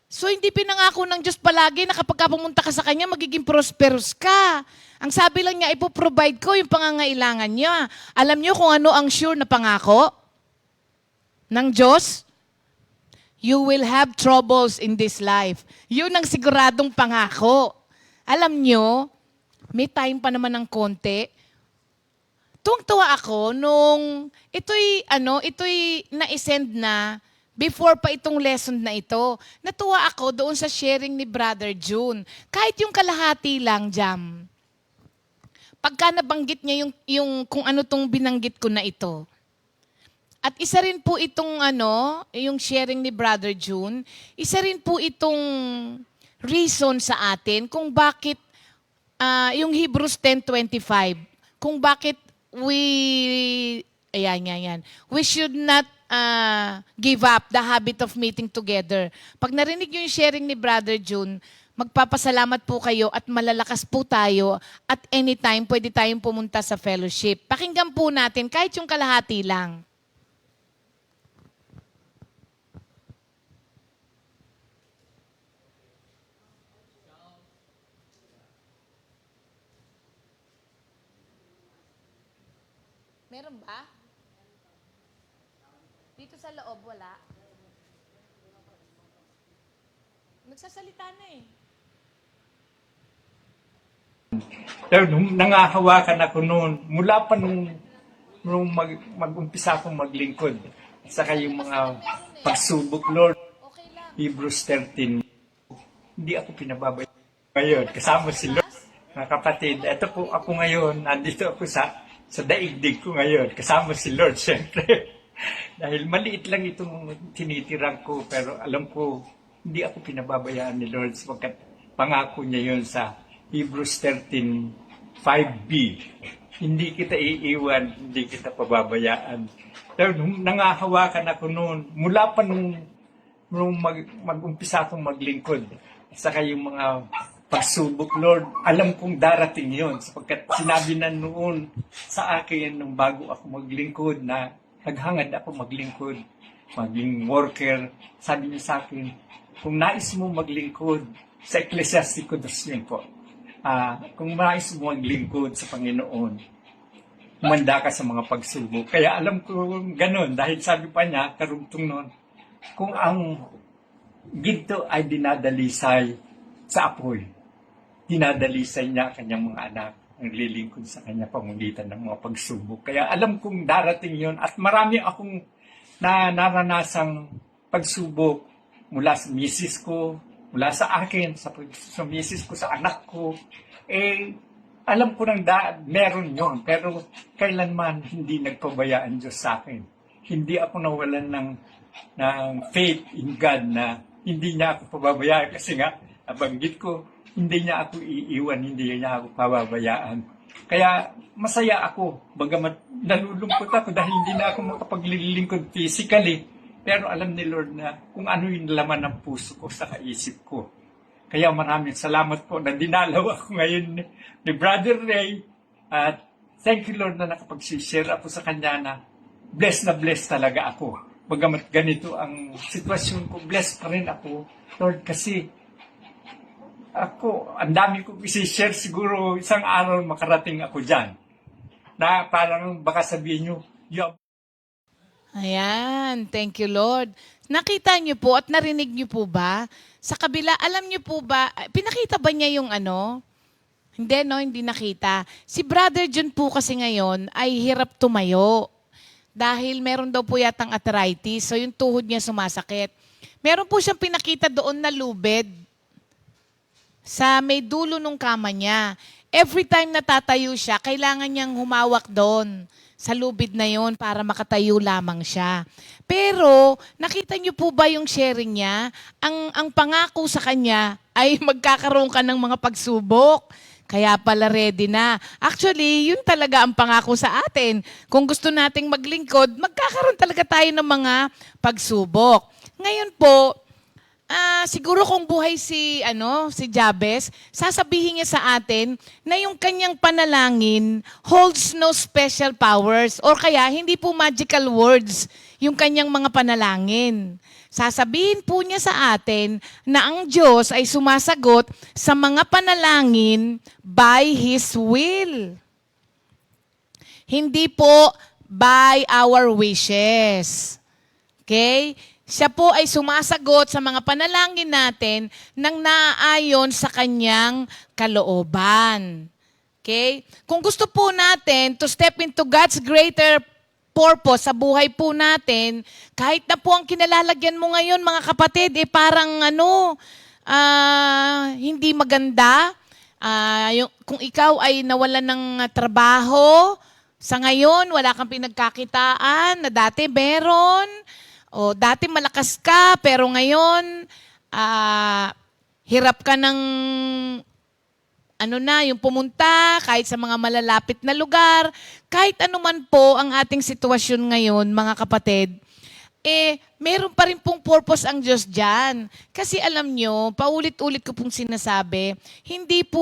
So hindi pinangako ng Diyos palagi na kapag pumunta ka sa Kanya, magiging prosperous ka. Ang sabi lang niya, ipoprovide ko yung pangangailangan niya. Alam niyo kung ano ang sure na pangako ng Diyos? You will have troubles in this life. Yun ang siguradong pangako. Alam niyo, may time pa naman ng konti. Tuwang-tuwa ako nung ito'y na-send na before pa itong lesson na ito. Natuwa ako doon sa sharing ni Brother June. Kahit yung kalahati lang, Jam. Pagka nabanggit niya yung kung ano tong binanggit ko na ito. At isa rin po itong yung sharing ni Brother June, isa rin po itong reason sa atin kung bakit yung Hebrews 10:25, kung bakit we should not give up the habit of meeting together. Pag narinig yung sharing ni Brother June, magpapasalamat po kayo at malalakas po tayo at anytime pwede tayong pumunta sa fellowship. Pakinggan po natin kahit yung kalahati lang. Meron ba? Dito sa loob, wala. Nagsasalita na eh. Pero nung nangahawakan ako noon, mula pa nung mag-umpisa akong maglingkod, saka yung mga pagsubok, Lord, Okay lang. Hebrews 13, hindi ako pinababayaan. Ngayon, kasama si Lord, mga kapatid, eto po ako ngayon, nandito ako sa daigdig ko ngayon, kasama si Lord, syempre. Dahil maliit lang itong tinitirang ko, pero alam ko, hindi ako pinababayaan ni Lord sapagkat pangako niya yun sa Hebrews 13:5b. Hindi kita iiwan, hindi kita pababayaan. Pero nung nangahawakan ako noon, mula pa nung mag-umpisa akong maglingkod, saka yung mga pagsubok, Lord, alam kong darating yun sapagkat sinabi na noon sa akin nung bago ako maglingkod na naghangad ako maglingkod, maging worker. Sabi niya sa akin, kung nais mo maglingkod, sa Ecclesiastes 2:5 po, kung nais mo maglingkod sa Panginoon, humanda ka sa mga pagsubok. Kaya alam ko ganun, dahil sabi pa niya, karugtong noon, kung ang ginto ay dinadalisay sa apoy, dinadalisay niya kanyang mga anak ang lilingkod sa kanya pamugitan ng mga pagsubok. Kaya alam kong darating yon at marami akong naranasang pagsubok mula sa misis ko, mula sa akin, sa misis ko, sa anak ko. Alam ko nang meron yon, pero kailanman hindi nagpabayaan Diyos sa akin. Hindi ako nawalan ng faith in God na hindi niya ako pababayaan kasi nga, nabanggit ko, hindi niya ako iiwan, hindi niya ako pababayaan. Kaya masaya ako, bagamat nalulungkot ako dahil hindi na ako makapaglilingkod physically. Pero alam ni Lord na kung ano yung laman ng puso ko sa kaisip ko. Kaya maraming salamat po na dinalaw ako ngayon ni Brother Ray. At thank you Lord na nakapag-share ako sa kanya na blessed talaga ako. Bagamat ganito ang sitwasyon ko, blessed pa rin ako. Lord, kasi ang dami kong isi-share, siguro isang araw makarating ako dyan. Na parang baka sabihin nyo, Ayan, thank you Lord. Nakita niyo po at narinig niyo po ba? Sa kabila, alam niyo po ba, pinakita ba niya yung ano? Hindi, no, hindi nakita. Si Brother John po kasi ngayon ay hirap tumayo. Dahil meron daw po yatang arthritis, so yung tuhod niya sumasakit. Meron po siyang pinakita doon na lubid sa may dulo ng kama niya. Every time natatayo siya, kailangan niyang humawak doon sa lubid na yon para makatayo lamang siya. Pero, nakita niyo po ba yung sharing niya? Ang pangako sa kanya ay magkakaroon ka ng mga pagsubok. Kaya pala ready na. Actually, yun talaga ang pangako sa atin. Kung gusto nating maglingkod, magkakaroon talaga tayo ng mga pagsubok. Ngayon po, siguro kung buhay si Jabez, sasabihin niya sa atin na yung kanyang panalangin holds no special powers or kaya hindi po magical words yung kanyang mga panalangin. Sasabihin po niya sa atin na ang Diyos ay sumasagot sa mga panalangin by His will. Hindi po by our wishes. Okay? Siya po ay sumasagot sa mga panalangin natin nang naaayon sa kanyang kalooban. Okay? Kung gusto po natin to step into God's greater purpose sa buhay po natin, kahit na po ang kinalalagyan mo ngayon, mga kapatid, parang hindi maganda. Kung ikaw ay nawalan ng trabaho, sa ngayon, wala kang pinagkakitaan na dati meron, o dati malakas ka, pero ngayon, hirap ka ng yung pumunta, kahit sa mga malalapit na lugar, kahit anuman po ang ating sitwasyon ngayon, mga kapatid, meron pa rin pong purpose ang Diyos dyan. Kasi alam nyo, paulit-ulit ko pong sinasabi, hindi po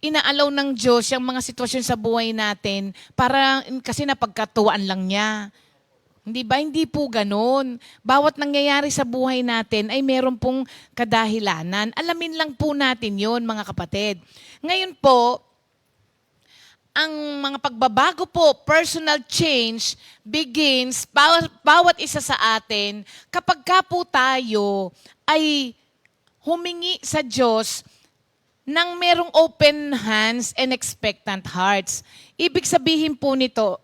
inaalaw ng Diyos yung mga sitwasyon sa buhay natin kasi napagkatuwaan lang niya. Hindi ba? Hindi po ganun. Bawat nangyayari sa buhay natin ay meron pong kadahilanan. Alamin lang po natin yon, mga kapatid. Ngayon po, ang mga pagbabago po, personal change, begins, bawat isa sa atin, kapag ka po tayo ay humingi sa Diyos ng merong open hands and expectant hearts. Ibig sabihin po nito,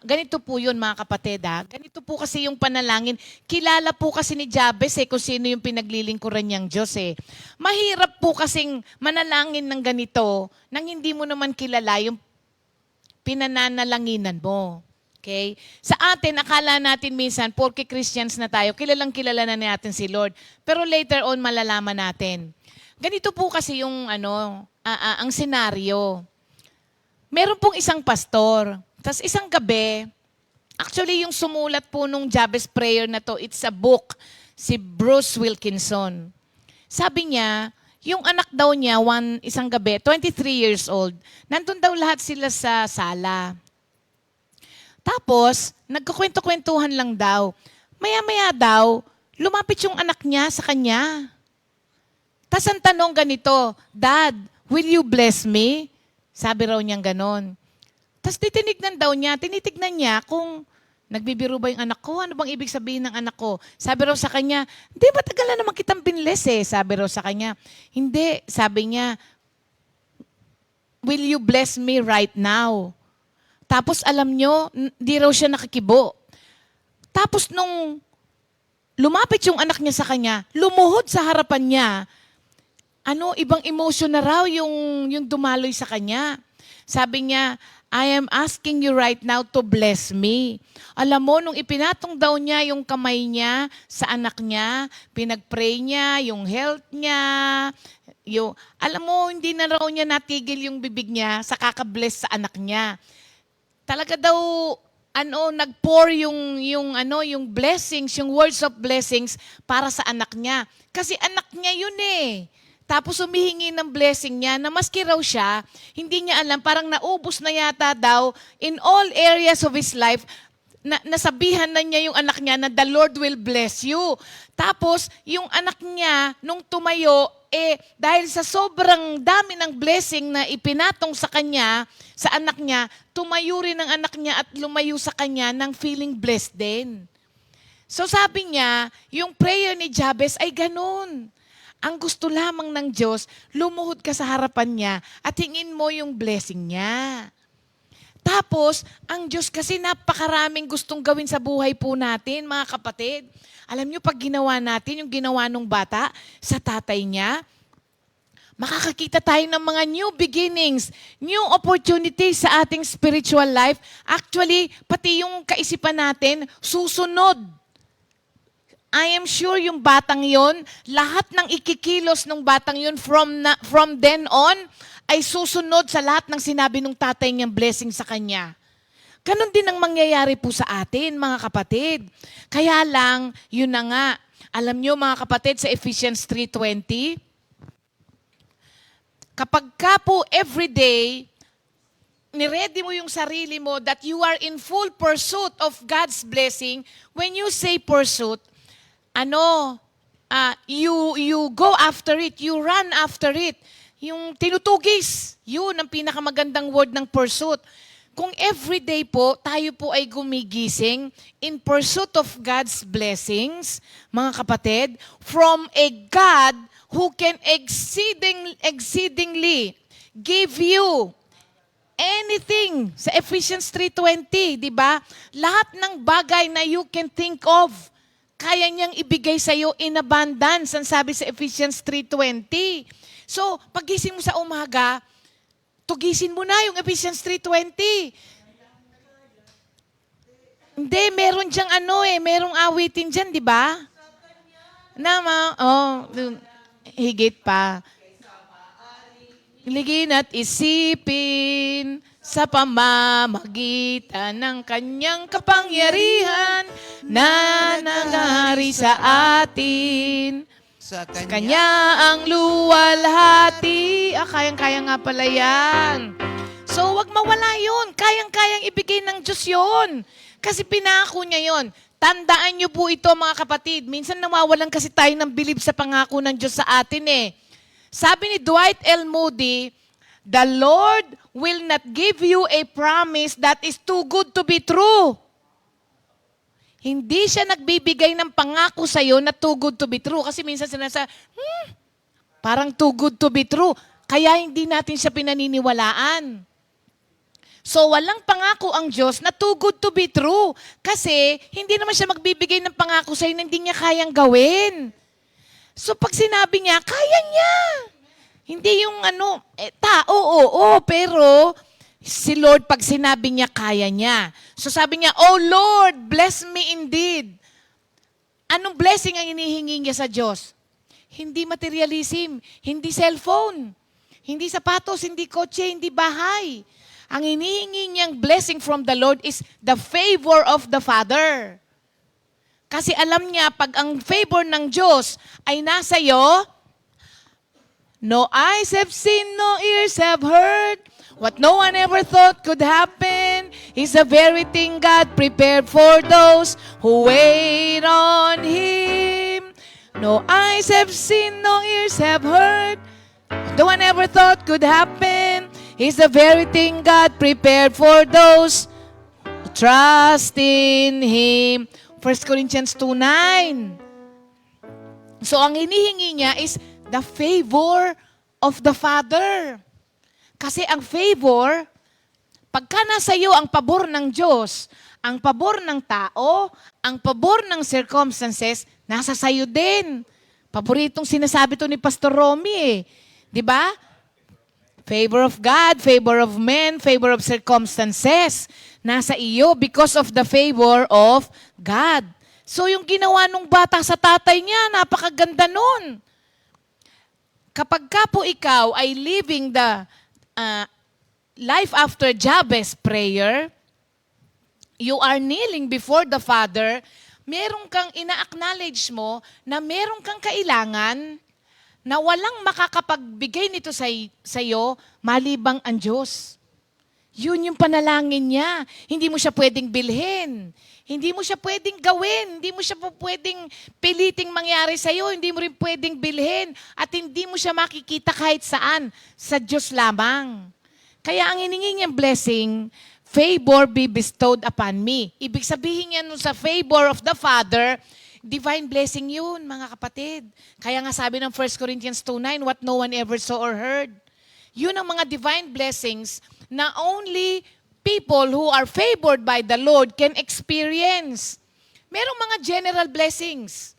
ganito po yun, mga kapatid. Ganito po kasi yung panalangin. Kilala po kasi ni Jabez kung sino yung pinaglilingkuran niyang Diyos. Mahirap po kasing manalangin ng ganito nang hindi mo naman kilala yung pinananalanginan mo. Okay? Sa atin, akala natin minsan, porke Christians na tayo, kilalang kilala na natin si Lord. Pero later on, malalaman natin. Ganito po kasi yung ang senaryo. Meron pong isang pastor. Tapos isang gabi, actually yung sumulat po nung Jabez prayer na to, it's a book, si Bruce Wilkinson. Sabi niya, yung anak daw niya, isang gabi, 23 years old, nandun daw lahat sila sa sala. Tapos, nagkukwento-kwentuhan lang daw. Maya-maya daw, lumapit yung anak niya sa kanya. Tapos ang tanong ganito, Dad, will you bless me? Sabi raw niyang ganon. Tapos tinitignan niya kung nagbibiro ba yung anak ko, ano bang ibig sabihin ng anak ko? Sabi raw sa kanya, hindi, matagal na naman kitang binless Sabi raw sa kanya, hindi, sabi niya, will you bless me right now? Tapos alam nyo, di raw siya nakakibo. Tapos nung lumapit yung anak niya sa kanya, lumuhod sa harapan niya, ibang emotion na raw yung dumaloy sa kanya. Sabi niya, I am asking you right now to bless me. Alam mo, nung ipinatong daw niya yung kamay niya sa anak niya, pinag-pray niya, yung health niya, alam mo, hindi na raw niya natigil yung bibig niya sa kakabless sa anak niya. Talaga daw, nag-pour yung blessings, yung words of blessings para sa anak niya. Kasi anak niya yun Tapos humihingi ng blessing niya na maski raw siya, hindi niya alam, parang naubos na yata daw in all areas of his life, nasabihan na niya yung anak niya na the Lord will bless you. Tapos, yung anak niya, nung tumayo, dahil sa sobrang dami ng blessing na ipinatong sa kanya, sa anak niya, tumayo rin ang anak niya at lumayo sa kanya ng feeling blessed din. So sabi niya, yung prayer ni Jabez ay ganun. Ang gusto lamang ng Diyos, lumuhod ka sa harapan niya at hingin mo yung blessing niya. Tapos, ang Diyos kasi napakaraming gustong gawin sa buhay po natin, mga kapatid. Alam niyo, pag ginawa natin, yung ginawa nung bata sa tatay niya, makakakita tayo ng mga new beginnings, new opportunities sa ating spiritual life. Actually, pati yung kaisipan natin, susunod. I am sure yung batang yon, lahat ng ikikilos ng batang yon from then on, ay susunod sa lahat ng sinabi ng tatay niyang blessing sa kanya. Ganon din ang mangyayari po sa atin, mga kapatid. Kaya lang, yun na nga. Alam niyo, mga kapatid, sa Ephesians 3:20, kapag ka po everyday, niready mo yung sarili mo that you are in full pursuit of God's blessing, when you say pursuit, you go after it, you run after it. Yung tinutugis, yun ang pinakamagandang word ng pursuit. Kung everyday po, tayo po ay gumigising in pursuit of God's blessings, mga kapatid, from a God who can exceedingly give you anything. Sa Ephesians 3:20, di ba? Lahat ng bagay na you can think of, kaya niyang ibigay sa iyo in abundance, ang sabi sa Ephesians 3:20. So, pagising mo sa umaga, tugisin mo na yung Ephesians 3:20. Hindi, meron diyang merong awitin dyan, di ba? Higit pa. Ligin at isipin sa pamamagitan ng kanyang kapangyarihan na nangari sa atin. Sa kanya ang luwalhati. Kayang-kaya nga pala yan. So, wag mawala yun. Kayang-kayang ibigay ng Diyos yun. Kasi pinako niya yun. Tandaan niyo po ito, mga kapatid. Minsan nawawalan kasi tayo ng bilib sa pangako ng Diyos sa atin Sabi ni Dwight L. Moody, the Lord will not give you a promise that is too good to be true. Hindi siya nagbibigay ng pangako sa iyo na too good to be true. Kasi minsan parang too good to be true. Kaya hindi natin siya pinaniniwalaan. So, walang pangako ang Diyos na too good to be true. Kasi, hindi naman siya magbibigay ng pangako sa'yo na hindi niya kayang gawin. So, pag sinabi niya, kaya niya. Hindi yung tao, oo, pero si Lord, pag sinabi niya, kaya niya. So, sabi niya, oh Lord, bless me indeed. Anong blessing ang inihingi niya sa Diyos? Hindi materialism, hindi cellphone, hindi sapatos, hindi kotse, hindi bahay. Ang hinihingi niyang blessing from the Lord is the favor of the Father. Kasi alam niya, pag ang favor ng Diyos ay nasa iyo, no eyes have seen, no ears have heard, what no one ever thought could happen is the very thing God prepared for those who wait on Him. No eyes have seen, no ears have heard, what no one ever thought could happen is the very thing God prepared for those who trust in Him. 1 Corinthians 2:9. So ang hinihingi niya is the favor of the Father. Kasi ang favor, pagka nasa iyo ang pabor ng Diyos, ang pabor ng tao, ang pabor ng circumstances, nasa sayo din. Paboritong sinasabi to ni Pastor Romy Di ba? Favor of God, favor of men, favor of circumstances. Nasa iyo because of the favor of God. So yung ginawa nung bata sa tatay niya, napakaganda nun. Kapag ka po ikaw ay living the life after Jabez prayer, you are kneeling before the Father, meron kang ina-acknowledge mo na meron kang kailangan na walang makakapagbigay nito sa iyo malibang ang Diyos. Yun yung panalangin niya. Hindi mo siya pwedeng bilhin. Hindi mo siya pwedeng gawin. Hindi mo siya pwedeng piliting mangyari sa'yo. Hindi mo rin pwedeng bilhin. At hindi mo siya makikita kahit saan. Sa Diyos lamang. Kaya ang hiningi niyang blessing, favor be bestowed upon me. Ibig sabihin niya nun sa favor of the Father, divine blessing yun, mga kapatid. Kaya nga sabi ng 1 Corinthians 2:9, what no one ever saw or heard. Yun ang mga divine blessings na only people who are favored by the Lord can experience. Merong mga general blessings.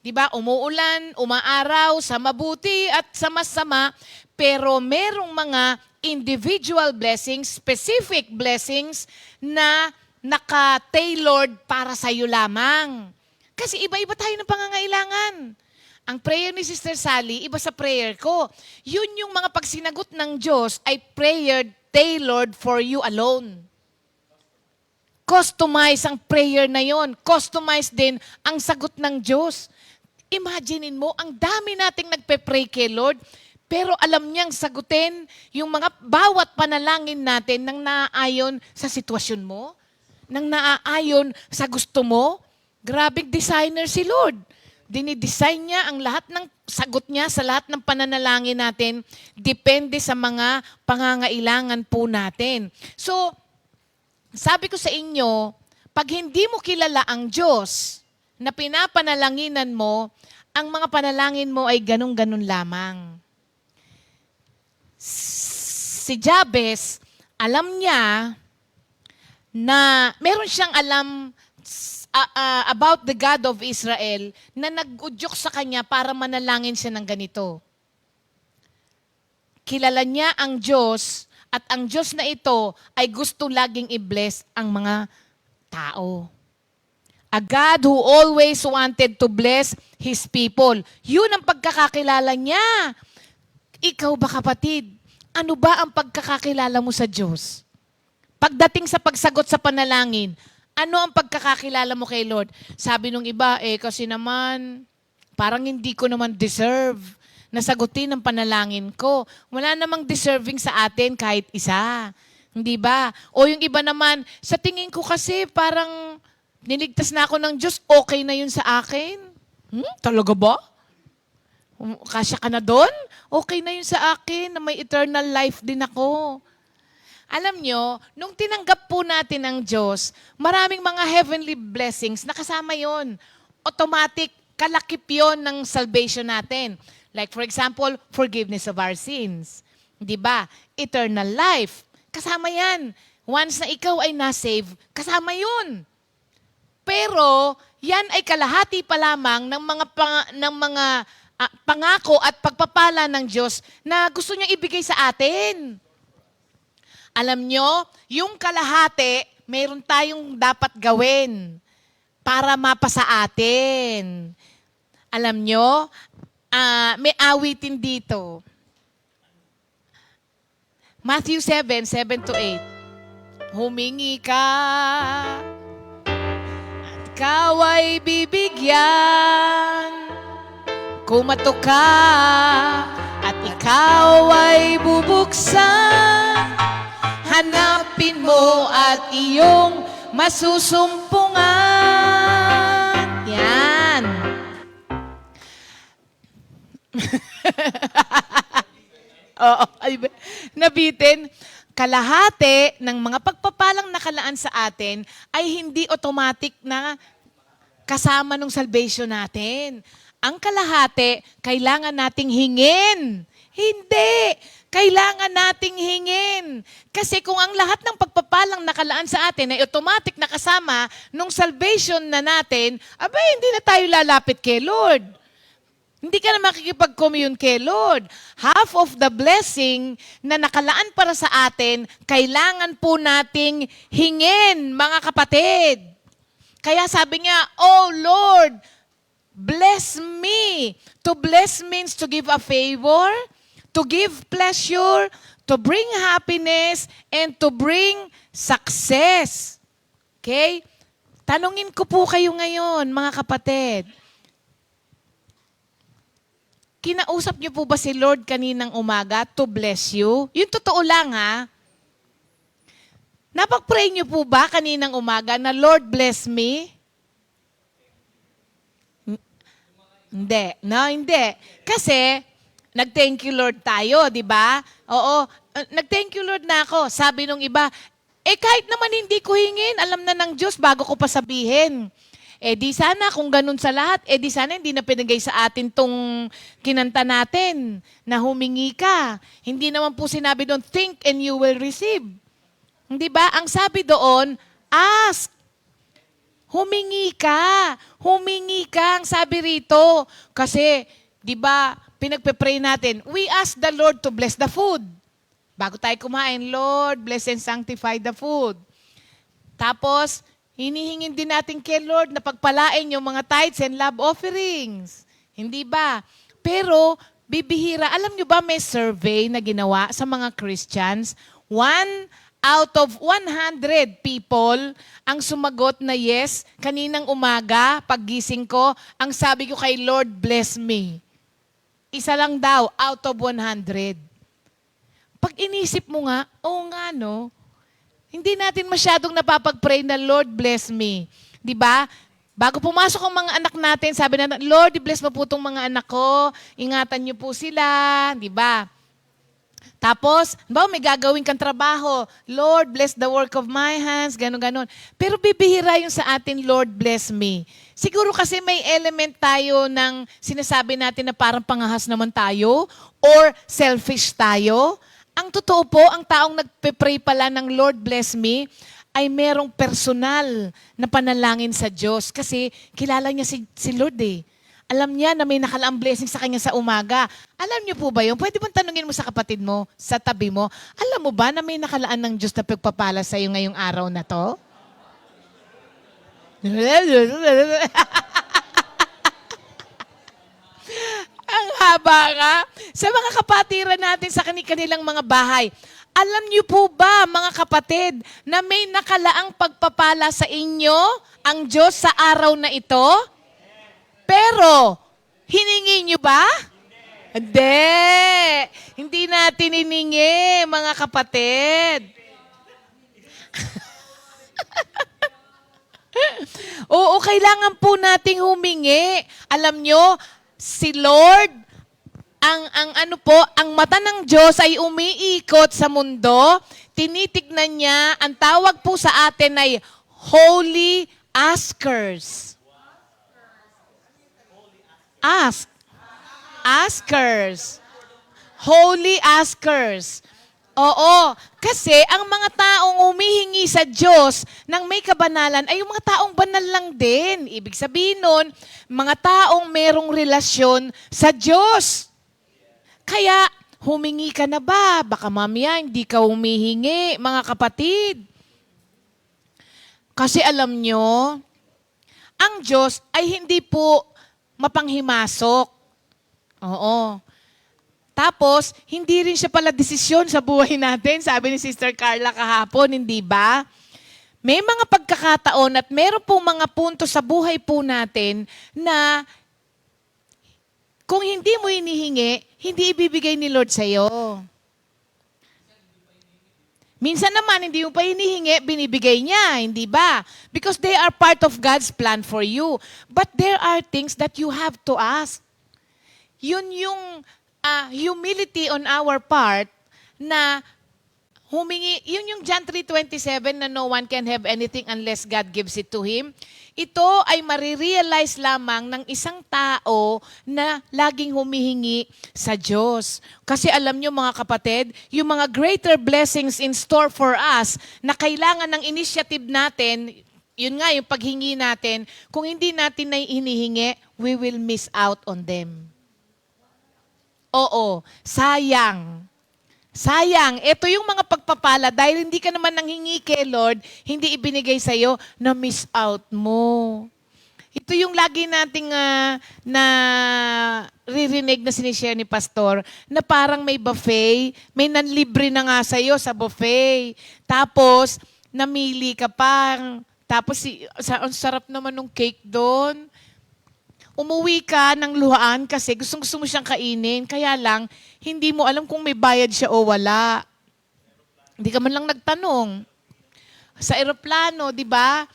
Di ba? Umuulan, umaaraw, sa mabuti at sa masama. Pero merong mga individual blessings, specific blessings na naka-tailored para sa iyo lamang. Kasi iba-iba tayo ng pangangailangan. Ang prayer ni Sister Sally, iba sa prayer ko. Yun yung mga pag sinagot ng Diyos ay prayer tailored for you alone. Customize ang prayer na yon. Customize din ang sagot ng Diyos. Imaginein mo, ang dami nating nagpe-pray kay Lord, pero alam niyang sagutin yung mga bawat panalangin natin nang naaayon sa sitwasyon mo, nang naaayon sa gusto mo. Grabing designer si Lord. Dinidesign niya ang lahat ng sagot niya sa lahat ng pananalangin natin, depende sa mga pangangailangan po natin. So, sabi ko sa inyo, pag hindi mo kilala ang Diyos na pinapanalanginan mo, ang mga panalangin mo ay ganun-ganun lamang. Si Jabez, alam niya na meron siyang alam about the God of Israel na nag-udyok sa kanya para manalangin siya ng ganito. Kilala niya ang Diyos at ang Diyos na ito ay gusto laging i-bless ang mga tao. A God who always wanted to bless His people. Yun ang pagkakakilala niya. Ikaw ba, kapatid? Ano ba ang pagkakakilala mo sa Diyos? Pagdating sa pagsagot sa panalangin, ano ang pagkakakilala mo kay Lord? Sabi nung iba, kasi naman, parang hindi ko naman deserve na sagutin ang panalangin ko. Wala namang deserving sa atin kahit isa. Hindi ba? O yung iba naman, sa tingin ko kasi parang niligtas na ako ng Diyos, okay na yun sa akin. Talaga ba? Kasya ka na doon? Okay na yun sa akin na may eternal life din ako. Alam nyo, nung tinanggap po natin ang Diyos, maraming mga heavenly blessings na kasama yun. Automatic, kalakip yun ng salvation natin. Like for example, forgiveness of our sins. Di ba? Eternal life. Kasama yan. Once na ikaw ay na-save, kasama yun. Pero, yan ay kalahati pa lamang ng mga pangako at pagpapala ng Diyos na gusto niyang ibigay sa atin. Alam nyo, yung kalahati, mayroon tayong dapat gawin para mapasa atin. Alam nyo, may awitin dito. Matthew 7:7-8. Humingi ka, at ikaw ay bibigyan. Kumatok ka, at ikaw ay bubuksan. Hanapin mo at iyong masusumpungan. Yan. Oo, nabitin. Kalahati ng mga pagpapalang nakalaan sa atin ay hindi automatic na kasama ng salvation natin. Ang kalahati, kailangan nating hingin. Hindi. Kailangan nating hingin. Kasi kung ang lahat ng pagpapalang nakalaan sa atin ay automatic nakasama nung salvation na natin, abay, hindi na tayo lalapit kay Lord. Hindi ka na makikipag-commune kay Lord. Half of the blessing na nakalaan para sa atin, kailangan po nating hingin, mga kapatid. Kaya sabi niya, oh Lord, bless me. To bless means to give a favor, to give pleasure, to bring happiness, and to bring success. Okay? Tanungin ko po kayo ngayon, mga kapatid. Kinausap niyo po ba si Lord kaninang umaga to bless you? Yung totoo lang ha. Napag-pray niyo po ba kaninang umaga na Lord bless me? Hindi. No, hindi. Kasi, nag-thank you Lord tayo, di ba? Oo. Nag-thank you Lord na ako. Sabi nung iba, kahit naman hindi ko hingin, alam na ng Diyos bago ko pa sabihin. Di sana kung ganun sa lahat, di sana hindi na pinagay sa atin tong kinanta natin na humingi ka. Hindi naman po sinabi doon, think and you will receive. Hindi ba? Ang sabi doon, ask. Humingi ka. Humingi ka, ang sabi rito. Kasi, di ba, pinagpe-pray natin, we ask the Lord to bless the food. Bago tayo kumain, Lord, bless and sanctify the food. Tapos, hinihingin din natin kay Lord na pagpalain yung mga tithes and love offerings. Hindi ba? Pero, bibihira. Alam nyo ba may survey na ginawa sa mga Christians? 1 out of 100 people ang sumagot na yes, kaninang umaga, paggising ko, ang sabi ko kay Lord, bless me. Isa lang daw, out of 100. Pag inisip mo nga, oo nga no, hindi natin masyadong napapag-pray na Lord, bless me. Di ba? Bago pumasok ang mga anak natin, sabi na, Lord, bless mo po itong mga anak ko, ingatan niyo po sila, di ba? Tapos, may gagawin kang trabaho. Lord, bless the work of my hands, gano'n-gano'n. Pero bibihira yung sa atin, Lord, bless me. Siguro kasi may element tayo ng sinasabi natin na parang pangahas naman tayo or selfish tayo. Ang totoo po, ang taong nagpe-pray pala ng Lord, bless me, ay merong personal na panalangin sa Diyos. Kasi kilala niya si Lord eh. Alam niya na may nakalaang blessing sa kanya sa umaga. Alam niyo po ba yun? Pwede bang tanungin mo sa kapatid mo, sa tabi mo, alam mo ba na may nakalaan ng Diyos na pagpapala sa iyo ngayong araw na to? Ang haba nga. Sa mga kapatiran natin sa kanilang mga bahay, alam niyo po ba, mga kapatid, na may nakalaang pagpapala sa inyo ang Diyos sa araw na ito? Pero, hiningi nyo ba? Hindi. Hindi natin hiningi, mga kapatid. Oo, kailangan po nating humingi. Alam nyo, si Lord, ang mata ng Diyos ay umiikot sa mundo. Tinitignan niya, ang tawag po sa atin ay holy askers. Ask. Askers. Holy askers. Oo. Kasi ang mga taong humihingi sa Diyos ng may kabanalan ay yung mga taong banal lang din. Ibig sabihin nun, mga taong merong relasyon sa Diyos. Kaya, humingi ka na ba? Baka mamaya hindi ka humihingi, mga kapatid. Kasi alam nyo, ang Diyos ay hindi po mapanghimasok. Oo. Tapos, hindi rin siya pala desisyon sa buhay natin. Sabi ni Sister Carla kahapon, hindi ba? May mga pagkakataon at meron pong mga punto sa buhay po natin na kung hindi mo hinihingi, hindi ibibigay ni Lord sa'yo. Minsan naman, hindi mo pa hinihingi, binibigay niya, hindi ba? Because they are part of God's plan for you. But there are things that you have to ask. Yun yung humility on our part na humingi, yun yung John 3:27 na no one can have anything unless God gives it to him. Ito ay marirealize lamang ng isang tao na laging humihingi sa Diyos. Kasi alam nyo mga kapatid, yung mga greater blessings in store for us na kailangan ng initiative natin, yun nga yung paghingi natin, kung hindi natin na hinihingi, we will miss out on them. Oo, sayang. Sayang, ito yung mga pagpapala dahil hindi ka naman nanghingi kay Lord, hindi ibinigay sa'yo, na-miss out mo. Ito yung lagi nating ririnig na sinishare ni Pastor, na parang may buffet, may nanlibre na nga sa'yo sa buffet. Tapos, namili ka pa. Tapos, ang sarap naman ng cake doon. Umuwi ka ng luhaan kasi gusto mo siyang kainin. Kaya lang, hindi mo alam kung may bayad siya o wala. Hindi ka man lang nagtanong. sa eroplano, di ba?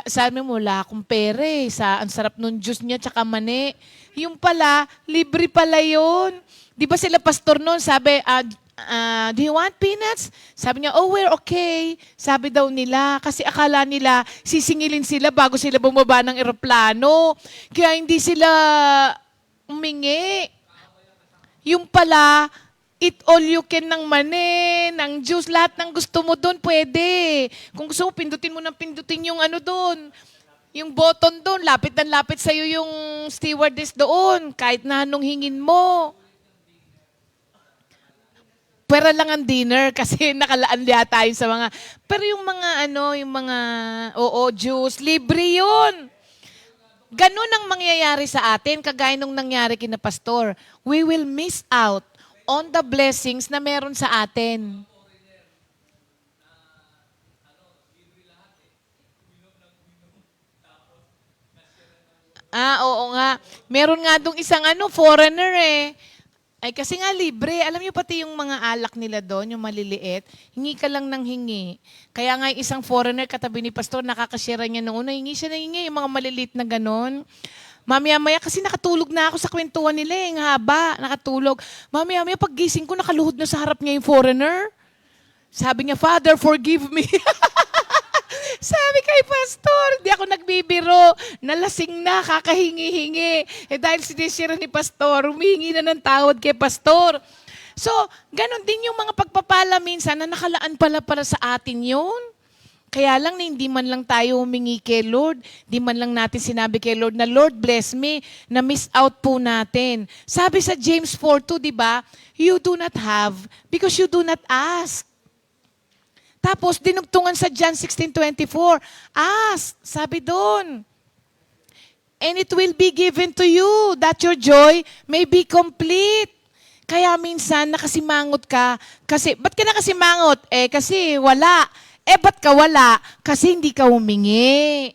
Sabi mo, wala akong pere. Ang sarap nung juice niya, tsaka mani. Yung pala, libre pala yun. Di ba sila pastor noon, sabi, do you want peanuts? Sabi niya, oh, we're okay. Sabi daw nila, kasi akala nila, sisingilin sila bago sila bumaba ng eroplano. Kaya hindi sila umingi. Yung pala, eat all you can ng mani, ng juice, lahat ng gusto mo doon, pwede. Kung gusto mo, pindutin mo ng pindutin yung ano doon. Yung button doon, lapit na lapit sa'yo yung stewardess doon, kahit na anong hingin mo. Pwera lang ang dinner kasi nakalaan liya tayo sa mga... Pero yung mga juice, libre yun. Ganun ang mangyayari sa atin, kagaya nung nangyari kina Pastor. We will miss out on the blessings na meron sa atin. Oo nga. Meron nga dong isang foreigner eh. Ay kasi nga libre. Alam niyo pati yung mga alak nila doon, yung maliliit, hingi ka lang ng hingi. Kaya nga yung isang foreigner katabi ni Pastor, nakakashare niya noon, hingi siya ng hingi, yung mga maliliit na ganon. Mamaya-maya, kasi nakatulog na ako sa kwentuhan nila, yung haba, nakatulog. Mamaya-maya, pag gising ko, nakaluhod na sa harap niya yung foreigner. Sabi niya, Father, forgive me. Sabi kay Pastor, di ako nagbibiro, nalasing na, kakahingi-hingi. Dahil sinisira ni Pastor, humihingi na ng tawad kay Pastor. So, ganon din yung mga pagpapala minsan na nakalaan pala para sa atin yun. Kaya lang na hindi man lang tayo humingi kay Lord, di man lang natin sinabi kay Lord na, Lord, bless me, na miss out po natin. Sabi sa James 4:2, di ba, you do not have because you do not ask. Tapos, dinugtungan sa John 16:24, ask, sabi doon. And it will be given to you that your joy may be complete. Kaya minsan, nakasimangot ka. Kasi, ba't ka nakasimangot? Kasi wala. Ba't ka wala? Kasi hindi ka humingi.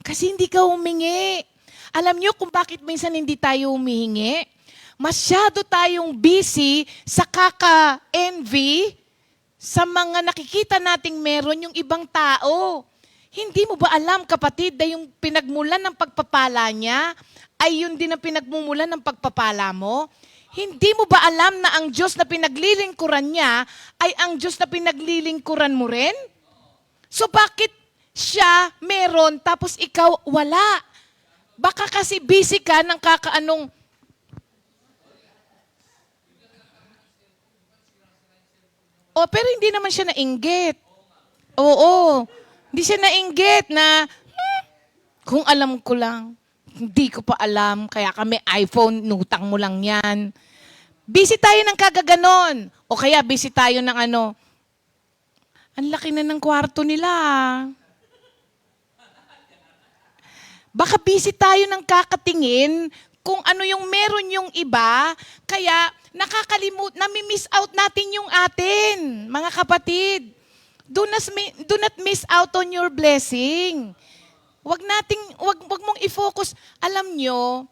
Kasi hindi ka humingi. Alam nyo kung bakit minsan hindi tayo humihingi? Masyado tayong busy sa kaka-envy, sa mga nakikita nating meron yung ibang tao. Hindi mo ba alam, kapatid, na yung pinagmulan ng pagpapala niya ay yun din ang pinagmumulan ng pagpapala mo? Hindi mo ba alam na ang Diyos na pinaglilingkuran niya ay ang Diyos na pinaglilingkuran mo rin? So bakit siya meron tapos ikaw wala? Baka kasi busy ka ng kakaanong... pero hindi naman siya nainggit. Oo. Hindi siya nainggit na, kung alam ko lang, hindi ko pa alam, kaya kami iPhone, nutang mo lang yan. Busy tayo ng kagaganon. O kaya busy tayo ng ang laki na ng kwarto nila. Baka busy tayo ng kakatingin kung ano yung meron yung iba, kaya nami-miss out natin yung atin, mga kapatid. Do not miss out on your blessing. Wag mong i-focus. Alam nyo,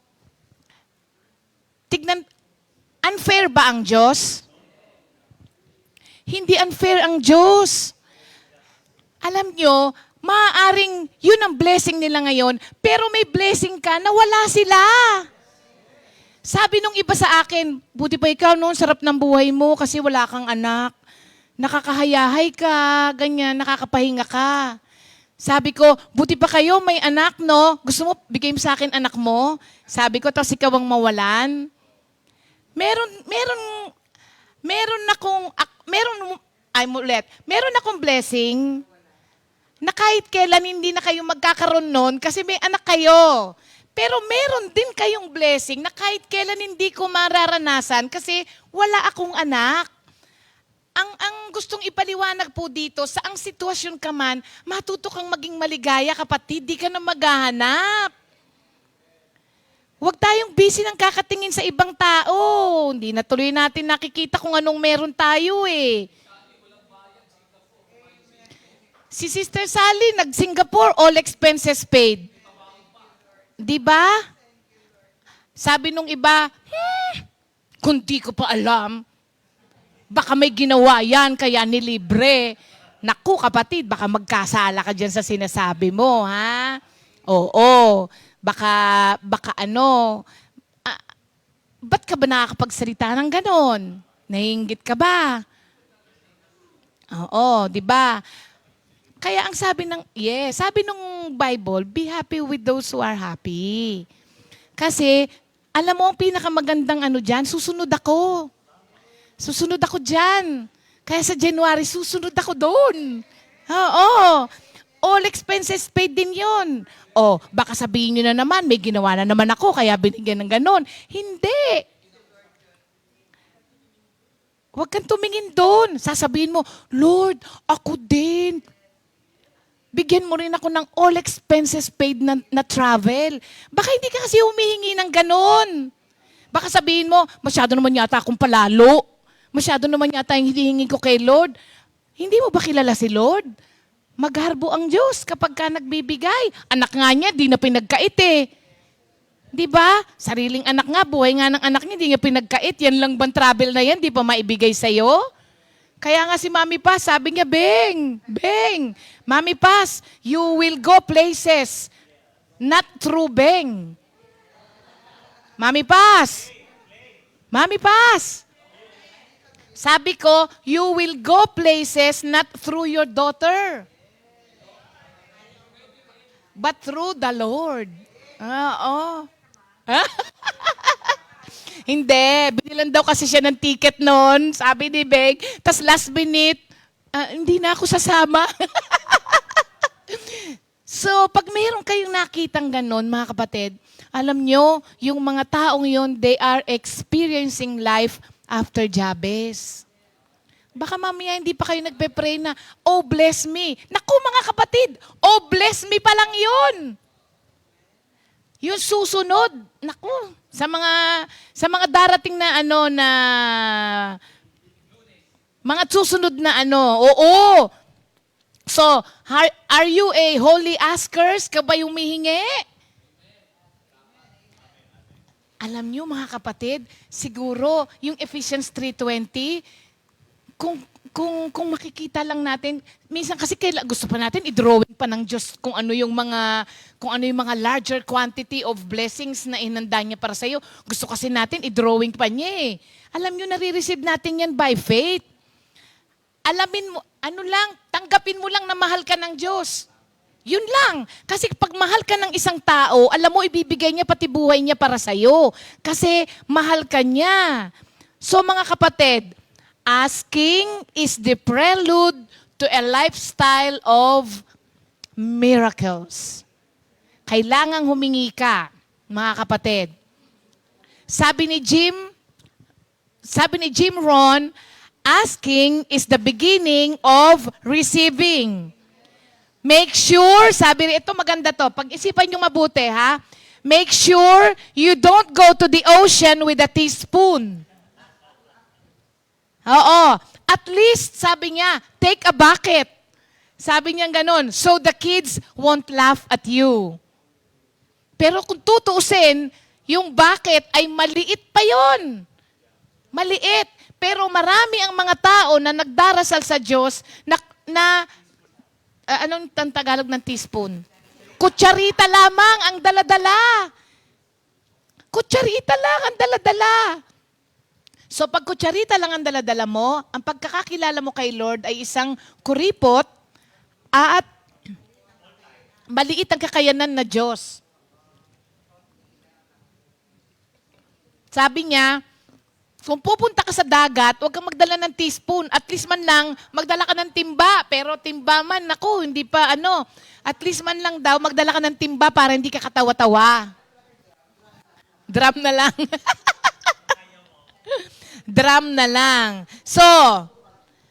unfair ba ang Diyos? Hindi unfair ang Diyos. Alam nyo, maaaring yun ang blessing nila ngayon, pero may blessing ka na wala sila. Sabi nung iba sa akin, buti pa ikaw noon, sarap ng buhay mo kasi wala kang anak. Nakakahayahay ka, ganyan, nakakapahinga ka. Sabi ko, buti pa kayo, may anak, no? Gusto mo, bigay mo sa akin anak mo? Sabi ko, tapos ikaw ang mawalan. Meron akong blessing na kahit kailan hindi na kayo magkakaroon nun kasi may anak kayo. Pero meron din kayong blessing na kahit kailan hindi ko mararanasan kasi wala akong anak. Ang gustong ipaliwanag po dito, saang sitwasyon ka man, matuto kang maging maligaya, kapatid, di ka na maghahanap. Huwag tayong busy ng kakatingin sa ibang tao. Hindi na tuloy natin nakikita kung anong meron tayo eh. Si Sister Sally, nag-Singapore, all expenses paid. Di ba? Sabi nung iba, kung di ko pa alam, baka may ginawa yan, kaya nilibre. Naku, kapatid, baka magkasala ka dyan sa sinasabi mo, ha? Oo. Baka ano, ba't ka ba nakakapagsalita ng ganon? Naiinggit ka ba? Oo, di ba? Kaya ang sabi nung Bible, be happy with those who are happy. Kasi, alam mo, ang pinakamagandang dyan, susunod ako. Susunod ako dyan. Kaya sa January, susunod ako doon. Oo. All expenses paid din yon. O, baka sabihin nyo na naman, may ginawa na naman ako, kaya binigyan ng ganon. Hindi. Huwag kang tumingin doon. Sasabihin mo, Lord, ako din. Bigyan mo rin ako ng all expenses paid na travel. Baka hindi ka kasi humihingi ng ganon. Baka sabihin mo, masyado naman yata akong palalo. Masyado naman yata yung hinihingi ko kay Lord. Hindi mo ba kilala si Lord? Magharbo ang Diyos kapag ka nagbibigay. Anak nga niya, di na pinagkait eh. Di ba? Sariling anak nga, buhay nga ng anak niya, di niya pinagkait. Yan lang bang travel na yan, di pa maibigay sa'yo? Kaya nga si Mami Paz, sabi niya, Beng, Mami Paz, you will go places, not through Beng. Mami Paz, sabi ko, you will go places not through your daughter, but through the Lord. Oo. Hindi, binilan daw kasi siya ng ticket noon, sabi ni Beg. Tas last minute, hindi na ako sasama. So, pag mayroon kayong nakitang ganon, mga kapatid, alam nyo, yung mga taong yon, they are experiencing life after Jabez. Baka mamaya hindi pa kayo nagpe-pray na, oh bless me. Naku mga kapatid, oh bless me pa lang yun. Yung susunod, naku, sa mga darating na mga susunod na oo. So, are you a holy askers? Ka ba humihingi? Alam niyo mga kapatid, siguro yung Ephesians 3:20, kung makikita lang natin, minsan kasi gusto pa natin i-drawing pa ng Diyos kung ano yung mga larger quantity of blessings na inanda niya para sa iyo. Gusto kasi natin i-drawing pa niya eh. Alam niyo, nare-receive natin yan by faith. Alamin mo, tanggapin mo lang na mahal ka ng Diyos. Yun lang. Kasi pag mahal ka ng isang tao, alam mo, ibibigay niya pati buhay niya para sa iyo. Kasi mahal ka niya. So mga kapatid, asking is the prelude to a lifestyle of miracles. Kailangang humingi ka, mga kapatid. Sabi ni Jim Rohn, asking is the beginning of receiving. Make sure, ito maganda to, pag-isipan nyo mabuti ha, make sure you don't go to the ocean with a teaspoon. Oo. At least, sabi niya, take a bucket. Sabi niya ganun, so the kids won't laugh at you. Pero kung tutuusin, yung bucket ay maliit pa yon. Maliit. Pero marami ang mga tao na nagdarasal sa Diyos anong Tagalog ng teaspoon? Kutsarita lamang ang daladala. Kutsarita lang ang daladala. So pag kutsarita lang ang daladala mo, ang pagkakakilala mo kay Lord ay isang kuripot at maliit ang kakayanan na Diyos. Sabi niya, kung pupunta ka sa dagat, huwag kang magdala ng teaspoon. At least man lang, magdala ka ng timba. Pero timba man, naku, hindi pa At least man lang daw, magdala ka ng timba para hindi ka katawa-tawa. Drum na lang. Drum na lang. So,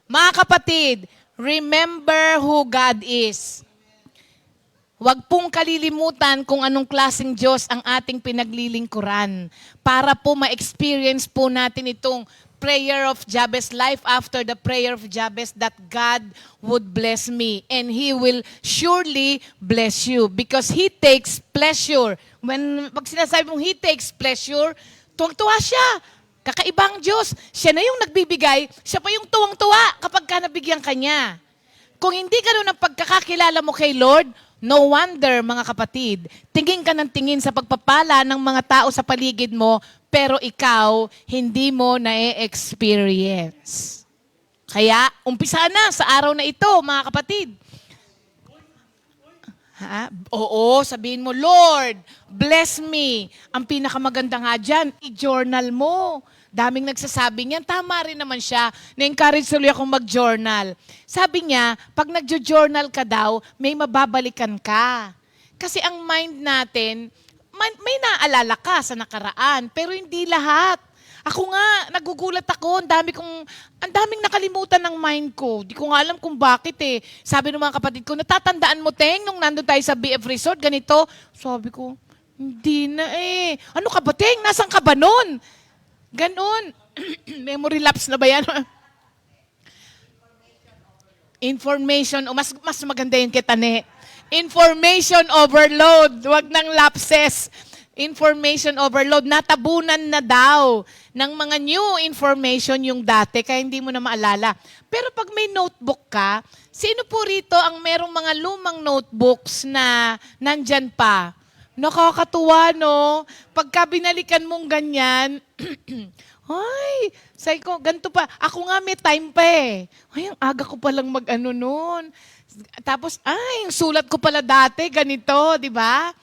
mga kapatid, remember who God is. Huwag pong kalilimutan kung anong klaseng Diyos ang ating pinaglilingkuran para po ma-experience po natin itong prayer of Jabez, life after the prayer of Jabez, that God would bless me and He will surely bless you because He takes pleasure. Pag sinasabi mong He takes pleasure, tuwang-tuwa siya. Kakaibang Diyos. Siya na yung nagbibigay, siya pa yung tuwang-tuwa kapag ka nabigyan ka niya. Kung hindi ganun ang pagkakakilala mo kay Lord, no wonder, mga kapatid, tingin ka ng tingin sa pagpapala ng mga tao sa paligid mo, pero ikaw, hindi mo na-experience. Kaya, umpisa na sa araw na ito, mga kapatid. Oo, sabihin mo, Lord, bless me. Ang pinakamaganda nga dyan, i-journal mo. Daming nagsasabi niyan, tama rin naman siya. Na-encourage tuloy akong mag-journal. Sabi niya, pag nag-journal ka daw, may mababalikan ka. Kasi ang mind natin, may naalala ka sa nakaraan, pero hindi lahat. Ako nga, nagugulat ako. Ang daming nakalimutan ng mind ko. Di ko nga alam kung bakit eh. Sabi ng mga kapatid ko, natatandaan mo, Teng, nung nandun tayo sa BF Resort, ganito. Sabi ko, hindi na eh. Ano ka ba, Teng? Nasaan ka ba nun? Ganon. Memory lapse na ba yan? Information, mas maganda yun kita, ne. Information overload. Huwag ng lapses. Information overload. Natabunan na daw ng mga new information yung dati, kaya hindi mo na maalala. Pero pag may notebook ka, sino po rito ang merong mga lumang notebooks na nandyan pa? Nakakatuwa, no? Pagka binalikan mong ganyan, ay, say ko, ganito pa. Ako nga may time pa eh. Ay, ang aga ko palang mag-ano nun. Tapos, ay, yung sulat ko pala dati, ganito, di ba?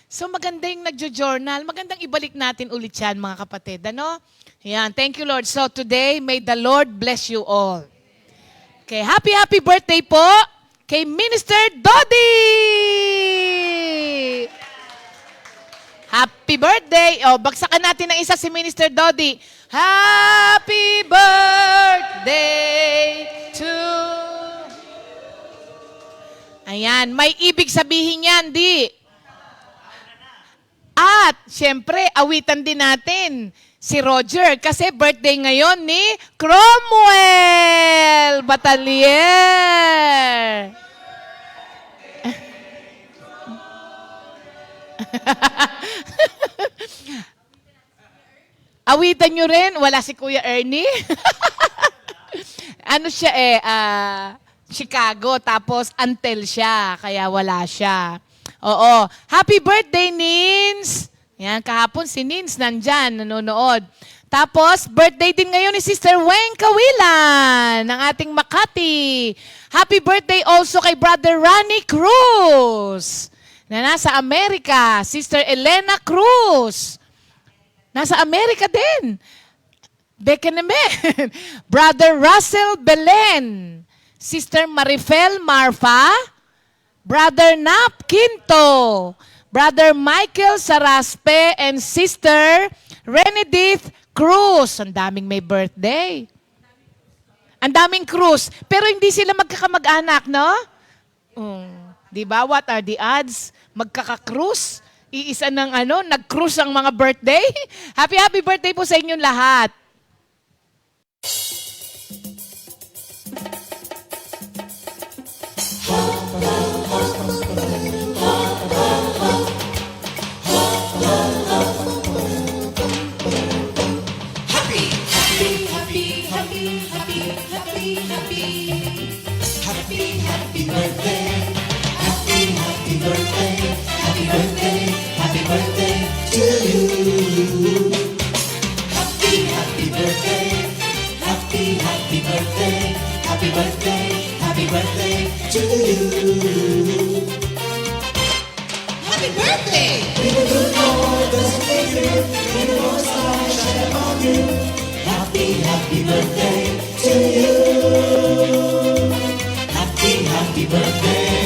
So maganda yung nagjo-journal. Magandang ibalik natin ulit yan, mga kapatid. Ano? Yan. Thank you, Lord. So today, may the Lord bless you all. Okay, happy birthday po kay Minister Dodi! Happy birthday! O, bagsakan natin ng isa si Minister Dodi. Happy birthday to... Ayan, may ibig sabihin yan, di? At, syempre, awitan din natin si Roger kasi birthday ngayon ni Cromwell Batalier. Awitan nyo rin? Wala si Kuya Ernie? Ano siya Chicago, tapos Antel siya, kaya wala siya. Oo. Happy birthday, Nins! Yan, kahapon si Nins nandyan, nanonood. Tapos, birthday din ngayon ni Sister Weng Kawilan ng ating Makati. Happy birthday also kay Brother Ronnie Cruz na nasa Amerika. Sister Elena Cruz. Nasa Amerika din. Bekenemen. Brother Russell Belen. Sister Marifel Marfa. Brother Nap Quinto, Brother Michael Saraspe, and Sister Renedith Cruz. Ang daming may birthday. Ang daming Cruz. Pero hindi sila magkakamag-anak, no? Di ba? What are the odds? Magkaka-Cruz? Iisa ng nag-cruise ang mga birthday? Happy birthday po sa inyong lahat. Happy birthday to you. Happy birthday! May the good Lord doesn't make you, may the Lord's light shine upon you. Happy birthday to you. Happy birthday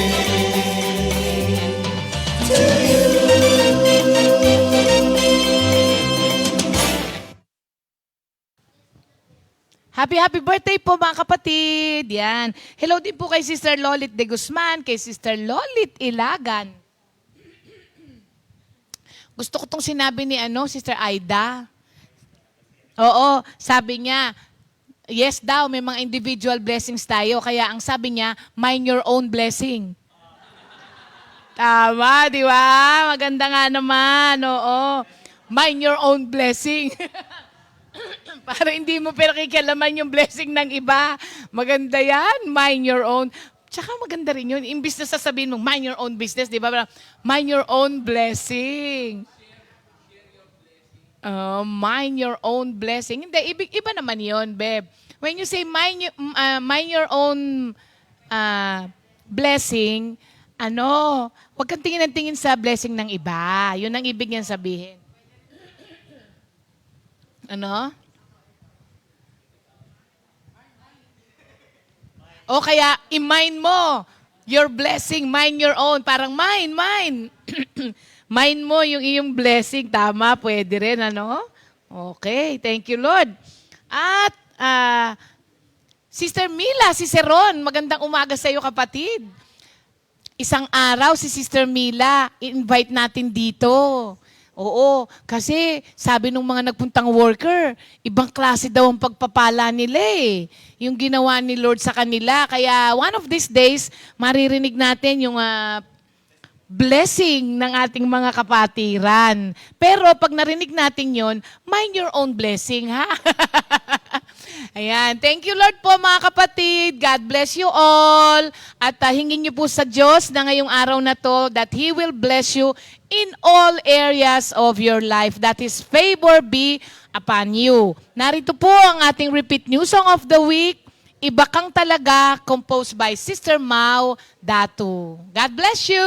to you. Happy birthday po, mga kapatid. Yan. Hello din po kay Sister Lolit de Guzman, kay Sister Lolit Ilagan. Gusto ko tong sinabi ni Sister Aida. Oo, sabi niya, yes daw, may mga individual blessings tayo. Kaya ang sabi niya, mind your own blessing. Tama, di ba? Maganda nga naman, oo. Mind your own blessing. Para hindi mo pinakikialaman yung blessing ng iba. Maganda yan. Mind your own. Tsaka maganda rin yun. Imbis na sasabihin mo, mind your own business, di ba? Parang, mind your own blessing. Mind your own blessing. Hindi, iba naman yun, Beb. When you say mind your own blessing, huwag kang tingin ng tingin sa blessing ng iba. Yun ang ibig niyan sabihin. O kaya, i-mind mo your blessing, mind your own. Parang mine. Mind mo yung iyong blessing. Tama, pwede rin, Okay, thank you, Lord. At, Sister Mila, si Seron, magandang umaga sa iyo, kapatid. Isang araw, si Sister Mila, i-invite natin dito. Oo, kasi sabi nung mga nagpuntang worker, ibang klase daw ang pagpapala nila eh. Yung ginawa ni Lord sa kanila. Kaya one of these days, maririnig natin yung blessing ng ating mga kapatiran. Pero pag narinig natin yon, mind your own blessing, ha? Ayan. Thank you, Lord po, mga kapatid. God bless you all. At hingin niyo po sa Diyos na ngayong araw na to that He will bless you in all areas of your life. That His favor be upon you. Narito po ang ating repeat new song of the week, Iba Kang Talaga, composed by Sister Mau Datu. God bless you!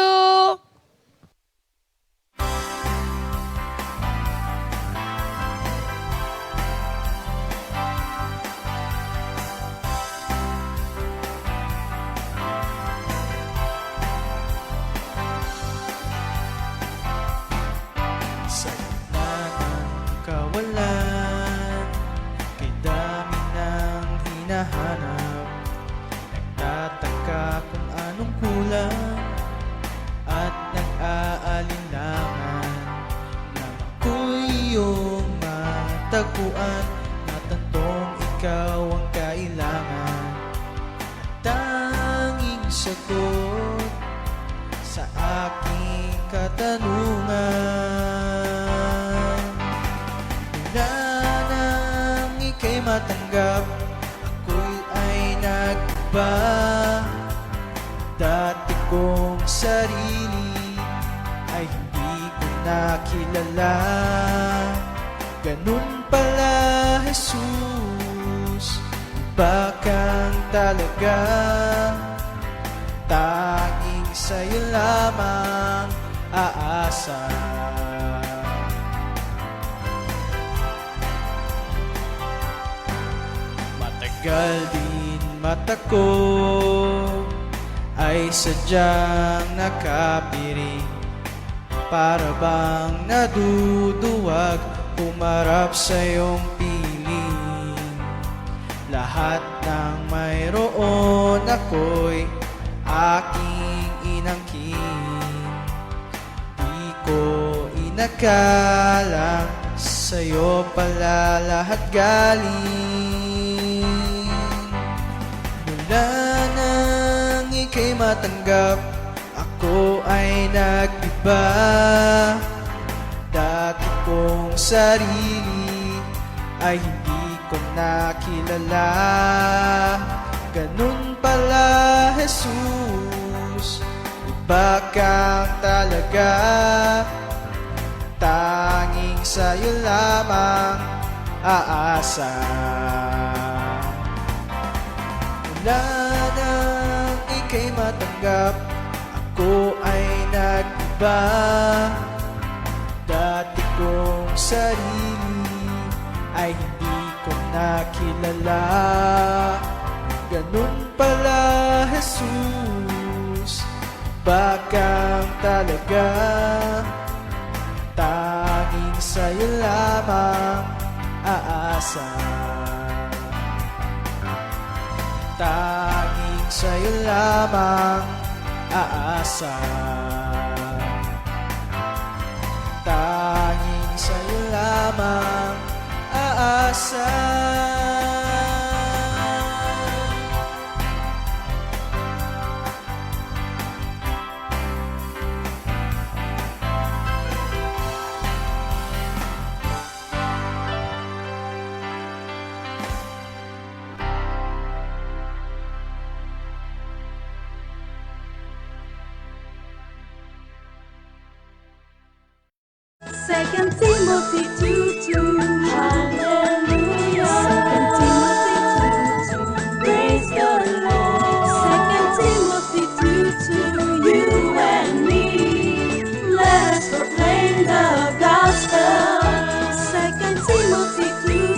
Sa gitna ng kawalan, kay dami ng hinahanap, nagtataka kung anong kulang at nag-aalinlangan na ako'y iyong matagpuan, matantong ikaw ang kailangan. Tanging sagot sa aking katanungan, mula nang ika'y matanggap, ako'y ay nagba. Dati kong sarili ay hindi ko nakilala. Ganun pala, Jesus, iba kang talaga. Tanging sa'yo lamang aasa. Matagal din mata ko ay sadyang nakapiring, para bang naduduwag humarap sa iyong piling. Lahat ng mayroon ako'y aking inangkin. Di ko inakalang sa'yo pala lahat galing. Mula nang ika'y matanggap, ako ay nag-iba. Dati kong sarili ay hindi ko nakilala. Ganun pala, Jesus, iba kang talaga. Tanging sa'yo lamang aasa. Mula nang ika'y matanggap, ako ay nag-iba. Dati kong sarili ay hindi ko nakilala. Ganun pala, Jesus, iba kang talaga. Tanging sa'yo lamang aasa. Tanging sa'yo lamang aasa. Tanging sa'yo lamang aasa. Second Timothy 2:2. Hallelujah. Second Timothy 2:2. Praise the Lord. Second Timothy 2:2. You and me, let us proclaim the gospel. Second Timothy 2:2.